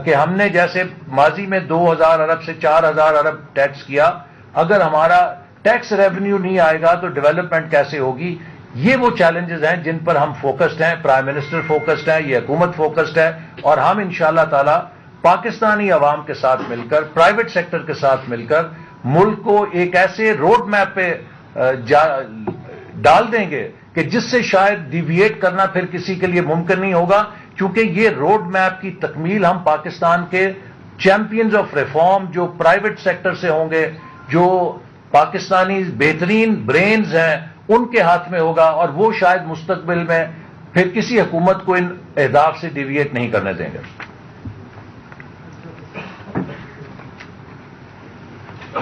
کہ ہم نے جیسے ماضی میں 2000 ارب سے 4000 ارب ٹیکس کیا, اگر ہمارا ٹیکس ریونیو نہیں آئے گا تو ڈیولپمنٹ کیسے ہوگی. یہ وہ چیلنجز ہیں جن پر ہم فوکسڈ ہیں. پرائم منسٹر فوکسڈ ہیں, یہ حکومت فوکسڈ ہے, اور ہم انشاءاللہ تعالی پاکستانی عوام کے ساتھ مل کر, پرائیویٹ سیکٹر کے ساتھ مل کر ملک کو ایک ایسے روڈ میپ پہ ڈال دیں گے کہ جس سے شاید ڈیویٹ کرنا پھر کسی کے لیے ممکن نہیں ہوگا, کیونکہ یہ روڈ میپ کی تکمیل ہم پاکستان کے چیمپئنز آف ریفارم جو پرائیویٹ سیکٹر سے ہوں گے, جو پاکستانی بہترین برینز ہیں, ان کے ہاتھ میں ہوگا, اور وہ شاید مستقبل میں پھر کسی حکومت کو ان اہداف سے ڈیویٹ نہیں کرنے دیں گے.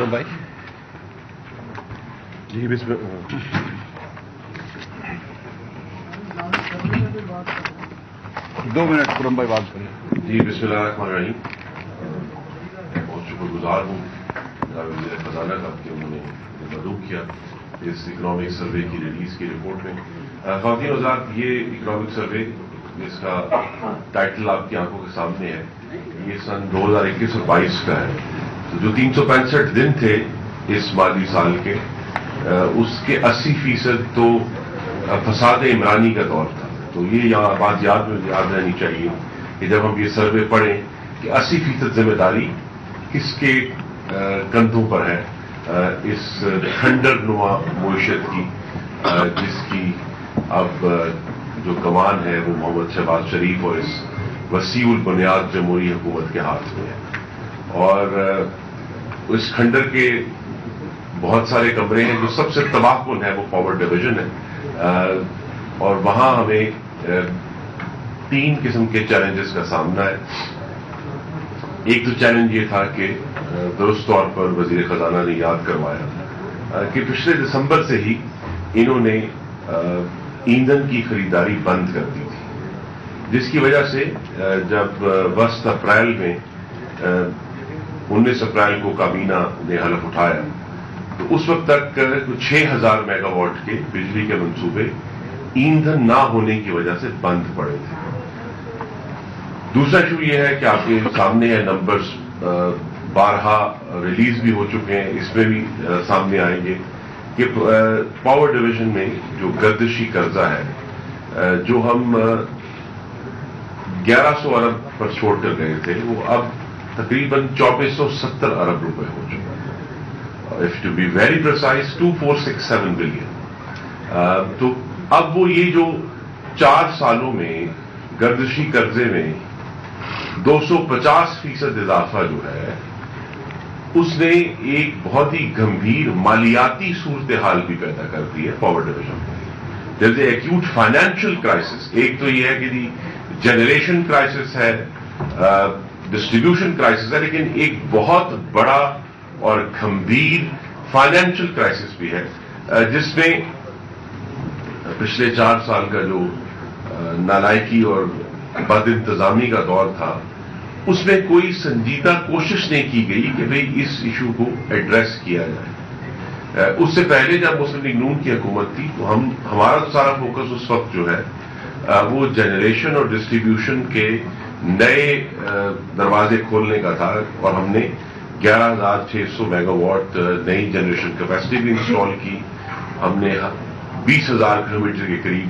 بھائی جی بسم 2 منٹ قرم بھائی بات کریں. جی بسم اللہ الرحمن الرحیم. بہت شکر گزار ہوں وزیر خزانہ کا کہ انہوں نے مدعو کیا اس اکنامک سروے کی ریلیز کی رپورٹ میں. خواتین حضرات, یہ اکنامک سروے جس کا ٹائٹل آپ کی آنکھوں کے سامنے ہے, یہ سن 2021 اور 22 کا ہے. تو جو 365 دن تھے اس مالی سال کے, اس کے 80% تو فساد عمرانی کا دور تھا. تو یہ بات یاد رہنی چاہیے کہ جب ہم یہ سروے پڑھیں کہ 80% ذمہ داری کس کے کندھوں پر ہے, اس کھنڈر نما معیشت کی, جس کی اب جو کمان ہے وہ محمد شہباز شریف اور اس وسیع البنیاد جمہوری حکومت کے ہاتھ میں ہے. اور اس کھنڈر کے بہت سارے کمرے ہیں. جو سب سے تباہ کن ہے وہ پاور ڈویژن ہے, اور وہاں ہمیں 3 قسم کے چیلنجز کا سامنا ہے. ایک تو چیلنج یہ تھا کہ درست طور پر وزیر خزانہ نے یاد کروایا کہ پچھلے دسمبر سے ہی انہوں نے ایندھن کی خریداری بند کر دی تھی, جس کی وجہ سے جب وسط اپریل میں 19 اپریل کو کابینہ نے حلف اٹھایا تو اس وقت تک 6000 میگا واٹ کے بجلی کے منصوبے ایندھن نہ ہونے کی وجہ سے بند پڑے تھے. دوسرا ایشو یہ ہے کہ آپ کے سامنے ہے نمبرز, بارہا ریلیز بھی ہو چکے ہیں, اس میں بھی سامنے آئیں گے کہ پاور ڈویژن میں جو گردشی قرضہ ہے جو ہم 1100 ارب پر چھوڑ کر گئے تھے, وہ اب تقریباً 2470 ارب روپے ہو چکا ہے. If to be very precise 2467 billion. تو اب وہ یہ جو 4 سالوں میں گردشی قرضے میں 250% اضافہ جو ہے, اس نے ایک بہت ہی گمبھیر مالیاتی صورتحال بھی پیدا کر دی ہے پاور ڈویژن میں. جیسے ایکیوٹ فائنینشیل کرائسس, ایک تو یہ ہے کہ جنریشن کرائسس ہے, ڈسٹریبیوشن کرائسس ہے, لیکن ایک بہت بڑا اور گمبھیر فائنینشیل کرائسس بھی ہے, جس میں پچھلے 4 سال کا جو نالائکی اور بد انتظامی کا دور تھا, اس میں کوئی سنجیدہ کوشش نہیں کی گئی کہ بھئی اس ایشو کو ایڈریس کیا جائے. اس سے پہلے جب مسلم لیگ نون کی حکومت تھی تو ہمارا سارا فوکس اس وقت جو ہے وہ جنریشن اور ڈسٹریبیوشن کے نئے دروازے کھولنے کا تھا, اور ہم نے 11600 میگا واٹ نئی جنریشن کیپیسٹی بھی انسٹال کی. ہم نے 20,000 کلومیٹر کے قریب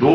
2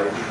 IPC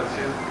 LCs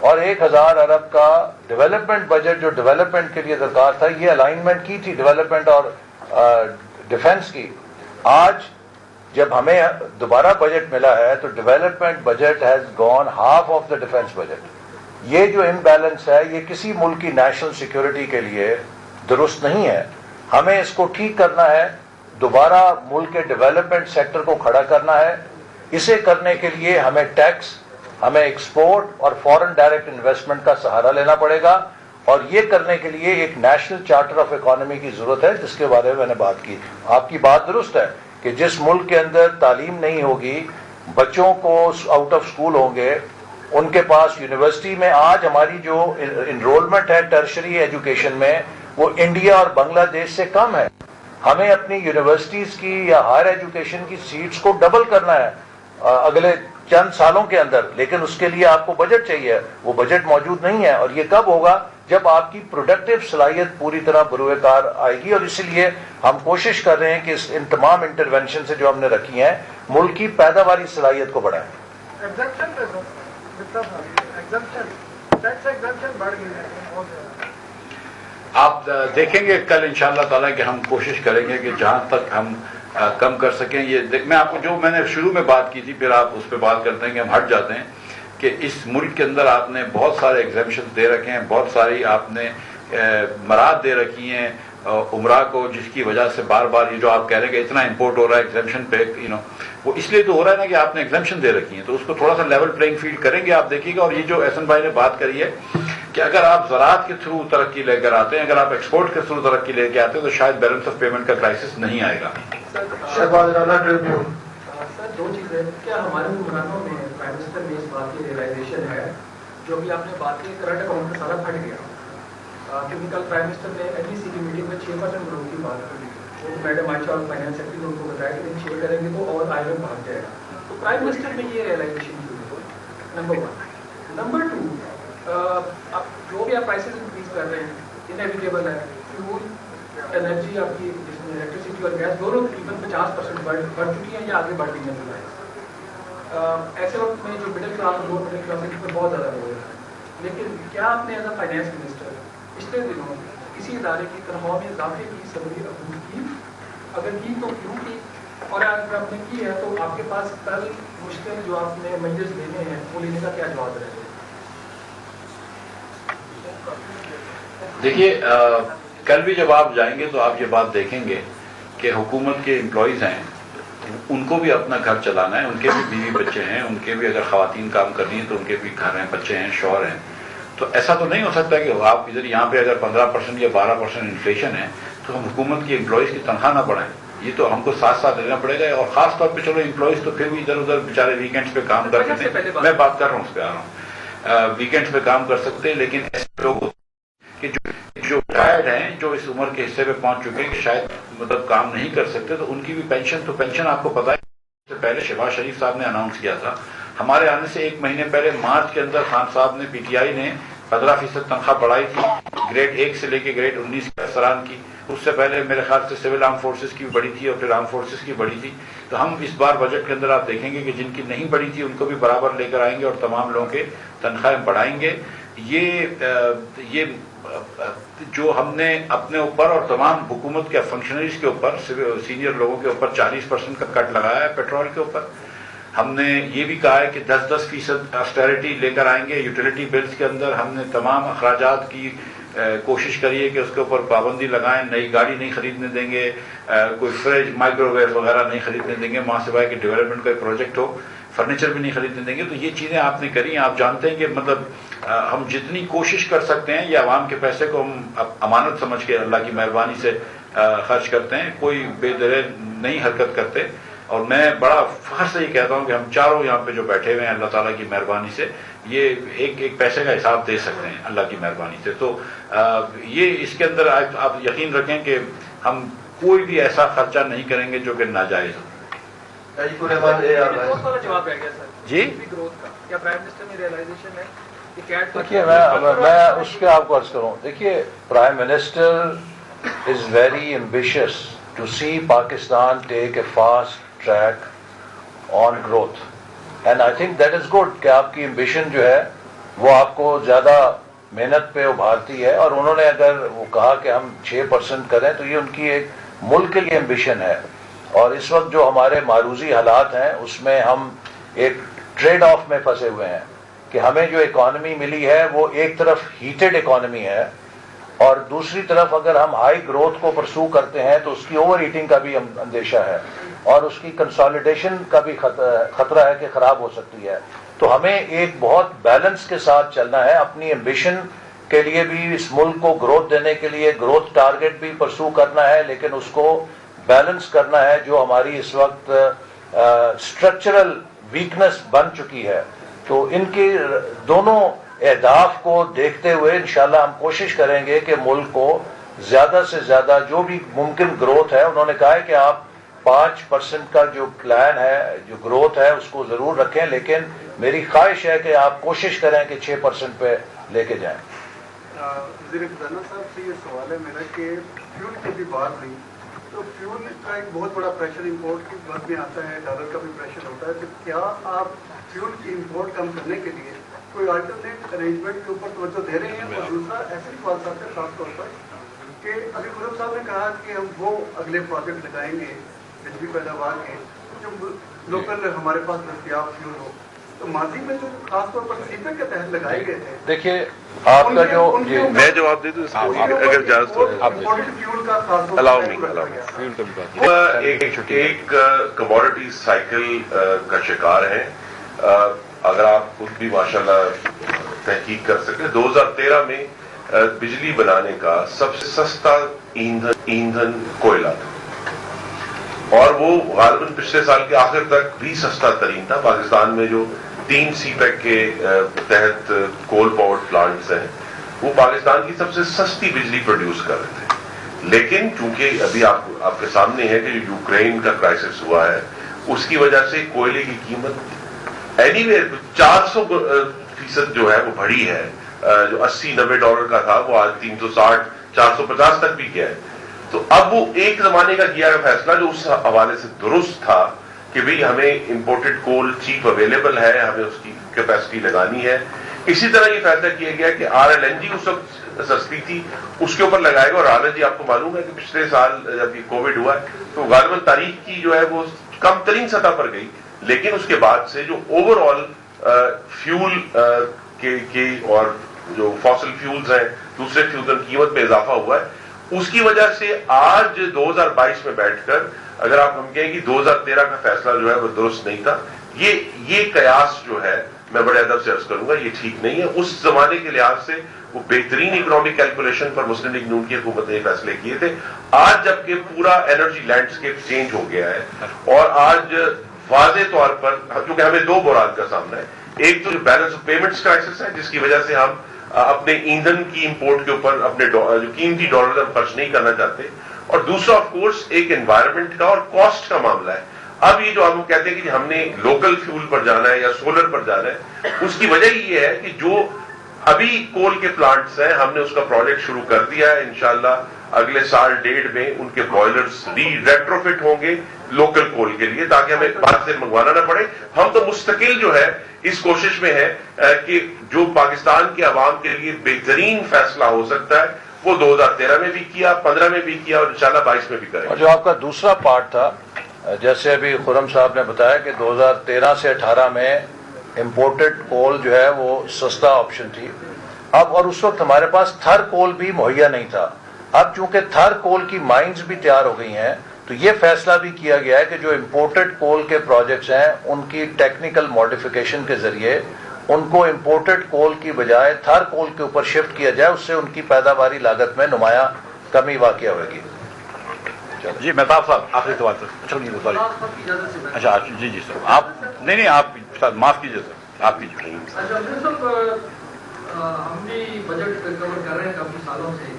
اور 1000 ارب کا ڈیولپمنٹ بجٹ جو ڈیولپمنٹ کے لیے درکار تھا، یہ الائنمنٹ کی تھی ڈیولپمنٹ اور ڈیفنس کی. آج جب ہمیں دوبارہ بجٹ ملا ہے تو development budget has gone half of the defence budget. یہ جو امبیلنس ہے یہ کسی ملک کی نیشنل سیکیورٹی کے لیے درست نہیں ہے. ہمیں اس کو ٹھیک کرنا ہے، دوبارہ ملک کے ڈیولپمنٹ سیکٹر کو کھڑا کرنا ہے. اسے کرنے کے لیے ہمیں ٹیکس، ہمیں ایکسپورٹ اور فورن ڈائریکٹ انویسٹمنٹ کا سہارا لینا پڑے گا، اور یہ کرنے کے لیے ایک نیشنل چارٹر آف اکانومی کی ضرورت ہے، جس کے بارے میں میں نے بات کی. آپ کی بات درست ہے کہ جس ملک کے اندر تعلیم نہیں ہوگی، بچوں کو آؤٹ آف اسکول ہوں گے، ان کے پاس یونیورسٹی میں آج ہماری جو انرولمنٹ ہے ٹرشری ایجوکیشن میں وہ انڈیا اور بنگلہ دیش سے کم ہے. ہمیں اپنی یونیورسٹیز کی یا ہائر ایجوکیشن کی سیٹس کو ڈبل کرنا ہے اگلے چند سالوں کے اندر، لیکن اس کے لیے آپ کو بجٹ چاہیے. وہ بجٹ موجود نہیں ہے، اور یہ کب ہوگا؟ جب آپ کی پروڈکٹیو صلاحیت پوری طرح بروئے کار آئے گی. اور اسی لیے ہم کوشش کر رہے ہیں کہ ان تمام انٹرونشن سے جو ہم نے رکھی ہیں ملک کی پیداواری صلاحیت کو بڑھائیں. آپ دیکھیں گے کل انشاءاللہ تعالیٰ کہ ہم کوشش کریں گے کہ جہاں تک ہم کم کر سکیں. یہ میں آپ کو جو میں نے شروع میں بات کی تھی، پھر آپ اس پہ بات کرتے ہیں کہ ہم ہٹ جاتے ہیں، کہ اس ملک کے اندر آپ نے بہت سارے ایگزیمپشن دے رکھے ہیں، بہت ساری آپ نے مراد دے رکھی ہیں عمرہ کو، جس کی وجہ سے بار بار یہ جو آپ کہہ رہے ہیں کہ اتنا امپورٹ ہو رہا ہے ایگزیمپشن پہ، وہ اس لیے تو ہو رہا ہے نا کہ آپ نے ایگزیمپشن دے رکھی ہیں. تو اس کو تھوڑا سا لیول پلینگ فیلڈ کریں گے، آپ دیکھیے گا. اور یہ جو احسن بھائی نے بات کری ہے کہ اگر آپ زراعت کے تھرو ترقی لے کر آتے ہیں، اگر آپ ایکسپورٹ کے تھرو ترقی لے کے آتے ہیں، تو شاید بیلنس آف پیمنٹ کا کرائسس نہیں آئے گا. سر دو چیزیں، کیا ہمارے حکمرانوں میں پرائم منسٹر میں اس بات کی ریئلائزیشن ہے جو بھی آپ نے بات کی کرنٹ اکاؤنٹ کا سارا پھٹ گیا، کیونکہ کل پرائم منسٹر نے این ای سی کی میٹنگ میں 6% گروتھ کی بات کری. وہ میڈم عائشہ اور فائنانس سیکرٹری نے ان کو بتایا کہ 6 کریں گے تو اور آئی ایم بھاگ جائے گا. تو پرائم منسٹر میں یہ ریئلائزیشن کیوں ہے؟ نمبر 1. نمبر 2، اب جو بھی آپ پرائسز انکریز کر رہے ہیں انیویٹیبل ہے. فیول انرجی آپ کی جس میں الیکٹریسٹی اور گیس دونوں تقریباً 50% بڑھ چکی ہیں یا آگے بڑھ رہی ہیں. ایسے وقت میں جو مڈل کلاس اور لوور مڈل کلاس ہے اس میں بہت زیادہ ہو رہا ہے. لیکن کیا آپ نے ایز اے فائنانس منسٹر پچھلے دنوں کسی ادارے کی تنخواہ میں اضافے کی سبزی اپروو کی؟ اگر کی تو کیوں کی؟ اور اگر آپ نے کی ہے تو آپ کے پاس کل مشکل جو آپ نے میجرز لینے ہیں وہ لینے کا کیا جواب رہے گا؟ دیکھیے کل بھی جب آپ جائیں گے تو آپ یہ بات دیکھیں گے کہ حکومت کے امپلائیز ہیں، ان کو بھی اپنا گھر چلانا ہے، ان کے بھی بیوی بچے ہیں، ان کے بھی اگر خواتین کام کر رہی ہیں تو ان کے بھی گھر ہیں، بچے ہیں، شوہر ہیں. تو ایسا تو نہیں ہو سکتا کہ آپ ادھر یہاں پہ اگر 15% یا 12% انفلیشن ہے تو ہم حکومت کی امپلائیز کی تنخواہ نہ بڑھائیں. یہ تو ہم کو ساتھ ساتھ لینا پڑے گا. اور خاص طور پہ چلو امپلائیز تو پھر بھی ادھر ادھر بیچارے ویکینڈس پہ کام کر سکتے ہیں، میں بات کر رہا ہوں اس پہ آ رہا ہوں، ویکینڈس پہ کام کر سکتے ہیں. لیکن ایسے لوگ کہ جو ٹائرڈ ہیں، جو اس عمر کے حصے پہ پہنچ چکے ہیں کہ شاید مطلب کام نہیں کر سکتے، تو ان کی بھی پینشن آپ کو پتا ہے سے پہلے شہباز شریف صاحب نے اناؤنس کیا تھا. ہمارے آنے سے 1 مہینے پہلے مارچ کے اندر خان صاحب نے پی ٹی آئی نے 15% تنخواہ بڑھائی تھی، گریڈ 1 سے لے کے گریڈ 19 کے افسران کی. اس سے پہلے میرے خیال سے سول آرم فورسز کی بھی بڑھی تھی اور پھر آرم فورسز کی بڑھی تھی. تو ہم اس بار بجٹ کے اندر آپ دیکھیں گے کہ جن کی نہیں بڑھی تھی ان کو بھی برابر لے کر آئیں گے اور تمام لوگوں کے تنخواہیں بڑھائیں گے. یہ جو ہم نے اپنے اوپر اور تمام حکومت کے فنکشنریز کے اوپر، سینئر لوگوں کے اوپر 40% کا کٹ لگایا ہے پیٹرول کے اوپر. ہم نے یہ بھی کہا ہے کہ 10% آسٹیرٹی لے کر آئیں گے یوٹیلیٹی بلز کے اندر. ہم نے تمام اخراجات کی کوشش کری ہے کہ اس کے اوپر پابندی لگائیں. نئی گاڑی نہیں خریدنے دیں گے، کوئی فریج مائکرو ویو وغیرہ نہیں خریدنے دیں گے، وہاں سوائے کہ ڈیولپمنٹ کا پروجیکٹ ہو. فرنیچر بھی نہیں خریدنے دیں گے. تو یہ چیزیں آپ نے کری. آپ جانتے ہیں کہ مطلب ہم جتنی کوشش کر سکتے ہیں یہ عوام کے پیسے کو ہم امانت سمجھ کے اللہ کی مہربانی سے خرچ کرتے ہیں، کوئی بے درے نہیں حرکت کرتے. اور میں بڑا فخر سے یہ کہتا ہوں کہ ہم چاروں یہاں پہ جو بیٹھے ہوئے ہیں اللہ تعالیٰ کی مہربانی سے یہ ایک پیسے کا حساب دے سکتے ہیں اللہ کی مہربانی سے. تو یہ اس کے اندر آپ یقین رکھیں کہ ہم کوئی بھی ایسا خرچہ نہیں کریں گے جو کہ ناجائز ہو. جی دیکھیے میں اس کے آپ کو عرض کروں. دیکھیے prime minister is very ambitious to see Pakistan take a fast track on growth, and I think that is good کہ آپ کی ایمبیشن جو ہے وہ آپ کو زیادہ محنت پہ ابھارتی ہے. اور انہوں نے اگر وہ کہا کہ ہم 6% کریں تو یہ ان کی ایک ملک کے لیے ایمبیشن ہے. اور اس وقت جو ہمارے معروضی حالات ہیں اس میں ہم ایک ٹریڈ آف میں پھنسے ہوئے ہیں کہ ہمیں جو اکانومی ملی ہے وہ ایک طرف ہیٹڈ اکانومی ہے اور دوسری طرف اگر ہم ہائی گروتھ کو پرسو کرتے ہیں تو اس کی اوور ایٹنگ کا بھی اندیشہ ہے اور اس کی کنسالیڈیشن کا بھی خطرہ ہے کہ خراب ہو سکتی ہے. تو ہمیں ایک بہت بیلنس کے ساتھ چلنا ہے. اپنی ایمبیشن کے لیے بھی اس ملک کو گروتھ دینے کے لیے گروتھ ٹارگٹ بھی پرسو کرنا ہے لیکن اس کو بیلنس کرنا ہے جو ہماری اس وقت اسٹرکچرل ویکنس بن چکی ہے. تو ان کے دونوں اہداف کو دیکھتے ہوئے انشاءاللہ ہم کوشش کریں گے کہ ملک کو زیادہ سے زیادہ جو بھی ممکن گروتھ ہے. انہوں نے کہا ہے کہ آپ 5% کا جو پلان ہے جو گروتھ ہے اس کو ضرور رکھیں لیکن میری خواہش ہے کہ آپ کوشش کریں کہ 6% پہ لے کے جائیں. وزیر خزانہ صاحب سے یہ سوال ہے میرا کہ فیول کی بھی بات نہیں تو فیول کا ایک بہت بڑا پریشر امپورٹ کی بات میں آتا ہے, ڈالر کا بھی پریشر ہوتا ہے. تو کیا آپ فیول کی امپورٹ کم کرنے کے لیے کوئی آلٹرنیٹ ارینجمنٹ کے اوپر توجہ دے رہے ہیں؟ اور دوسرا ایسے سوال صاحب سے خاص طور پر کہ ابھی خرم صاحب نے کہا کہ ہم وہ اگلے پروجیکٹ لگائیں گے بجلی پیداوار کے جو لوکل ہمارے پاس دستیاب فیول ہو. تو ماضی میں جو خاص طور پر سیپیک کے تحت لگائے گئے تھے دیکھیے آپ کا جو میں جواب دے دوں اس کو اگر اجازت ہو فیول کا خاص طور الاؤ ایک کموڈٹی سائیکل کا شکار ہے. اگر آپ خود بھی ماشاءاللہ تحقیق کر سکتے 2013 میں بجلی بنانے کا سب سے سستا ایندھن کوئلہ تھا اور وہ غالباً پچھلے سال کے آخر تک بھی سستا ترین تھا. پاکستان میں جو 3 سی پیک کے تحت کول پاورڈ پلانٹس ہیں وہ پاکستان کی سب سے سستی بجلی پروڈیوس کر رہے تھے. لیکن چونکہ ابھی آپ کے سامنے ہے کہ جو یوکرین کا کرائسس ہوا ہے اس کی وجہ سے کوئلے کی قیمت اینی وے 400% جو ہے وہ بڑھی ہے. جو $80-90 کا تھا وہ آج 360-450 تک بھی گیا ہے. تو اب وہ ایک زمانے کا کیا گیا فیصلہ جو اس حوالے سے درست تھا کہ بھئی ہمیں امپورٹڈ کول چیپ اویلیبل ہے, ہمیں اس کی کیپیسٹی لگانی ہے. اسی طرح یہ فیصلہ کیا گیا کہ RLNG اس وقت سستی تھی اس کے اوپر لگائے گا. اور RLNG آپ کو معلوم ہے کہ پچھلے سال جب یہ کووڈ ہوا ہے تو غالباً تاریخ کی جو ہے وہ کم ترین سطح پر گئی. لیکن اس کے بعد سے جو اوور آل فیول کی اور جو فاسل فیولز ہیں دوسرے فیول کی قیمت میں اضافہ ہوا ہے اس کی وجہ سے آج 2022 میں بیٹھ کر اگر آپ ہم کہیں کہ 2013 کا فیصلہ جو ہے وہ درست نہیں تھا. یہ قیاس جو ہے میں بڑے ادب سے عرض کروں گا یہ ٹھیک نہیں ہے. اس زمانے کے لحاظ سے وہ بہترین اکنامک کیلکولیشن پر مسلم لیگ نون کی حکومت نے فیصلے کیے تھے. آج جبکہ پورا انرجی لینڈسکیپ چینج ہو گیا ہے اور آج واضح طور پر کیونکہ ہمیں 2 بحران کا سامنا ہے. ایک تو جو بیلنس آف پیمنٹس کرائسس ہے جس کی وجہ سے ہم اپنے ایندھن کی امپورٹ کے اوپر اپنے جو قیمتی ڈالر ہم خرچ نہیں کرنا چاہتے, اور دوسرا آف کورس ایک انوائرمنٹ کا اور کاسٹ کا معاملہ ہے. اب یہ جو ہم کہتے ہیں کہ ہم نے لوکل فیول پر جانا ہے یا سولر پر جانا ہے اس کی وجہ یہ ہے کہ جو ابھی کول کے پلانٹس ہیں ہم نے اس کا پروجیکٹ شروع کر دیا ہے. انشاءاللہ اگلے سال 1.5 میں ان کے بوائلرز ریٹروفٹ ہوں گے لوکل کول کے لیے تاکہ ہمیں باہر سے منگوانا نہ پڑے. ہم تو مستقل جو ہے اس کوشش میں ہے کہ جو پاکستان کے عوام کے لیے بہترین فیصلہ ہو سکتا ہے وہ 2013 میں بھی کیا, 15 میں بھی کیا اور انشاءاللہ 22 میں بھی کریں. اور جو آپ کا دوسرا پارٹ تھا جیسے ابھی خرم صاحب نے بتایا کہ 2013 سے 18 میں امپورٹڈ کول جو ہے وہ سستا آپشن تھی. اب اور اس وقت ہمارے پاس تھر کول بھی مہیا نہیں تھا. اب چونکہ تھر کول کی مائنز بھی تیار ہو گئی ہیں تو یہ فیصلہ بھی کیا گیا ہے کہ جو امپورٹڈ کول کے پروجیکٹس ہیں ان کی ٹیکنیکل ماڈیفیکیشن کے ذریعے ان کو امپورٹڈ کول کی بجائے تھر کول کے اوپر شفٹ کیا جائے. اس سے ان کی پیداواری لاگت میں نمایاں کمی واقع ہوئے گی. جی مہتاب صاحب آخری سوال سر. اچھا جی سر آپ نہیں آپ معاف کیجیے سر آپ کیجیے. ہم بھی بجٹ کور کر رہے ہیں کافی سالوں سے.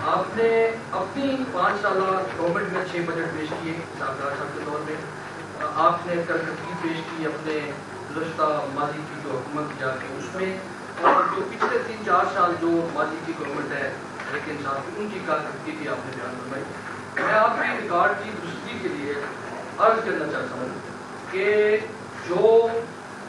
آپ نے اپنی 5 سالہ گورنمنٹ میں 6 بجٹ پیش کیے حسابدار صاحب کے طور میں. آپ نے ترقی پیش کی اپنے گزشتہ ماضی کی جو حکومت جا کے اس میں, اور جو پچھلے 3-4 سال جو ماضی کی گورنمنٹ ہے لیکن صاحب ان کی کارکردگی بھی آپ نے بیان فرمائی. میں آپ کی ریکارڈ کی درستگی کے لیے عرض کرنا چاہتا ہوں کہ جو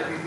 IPP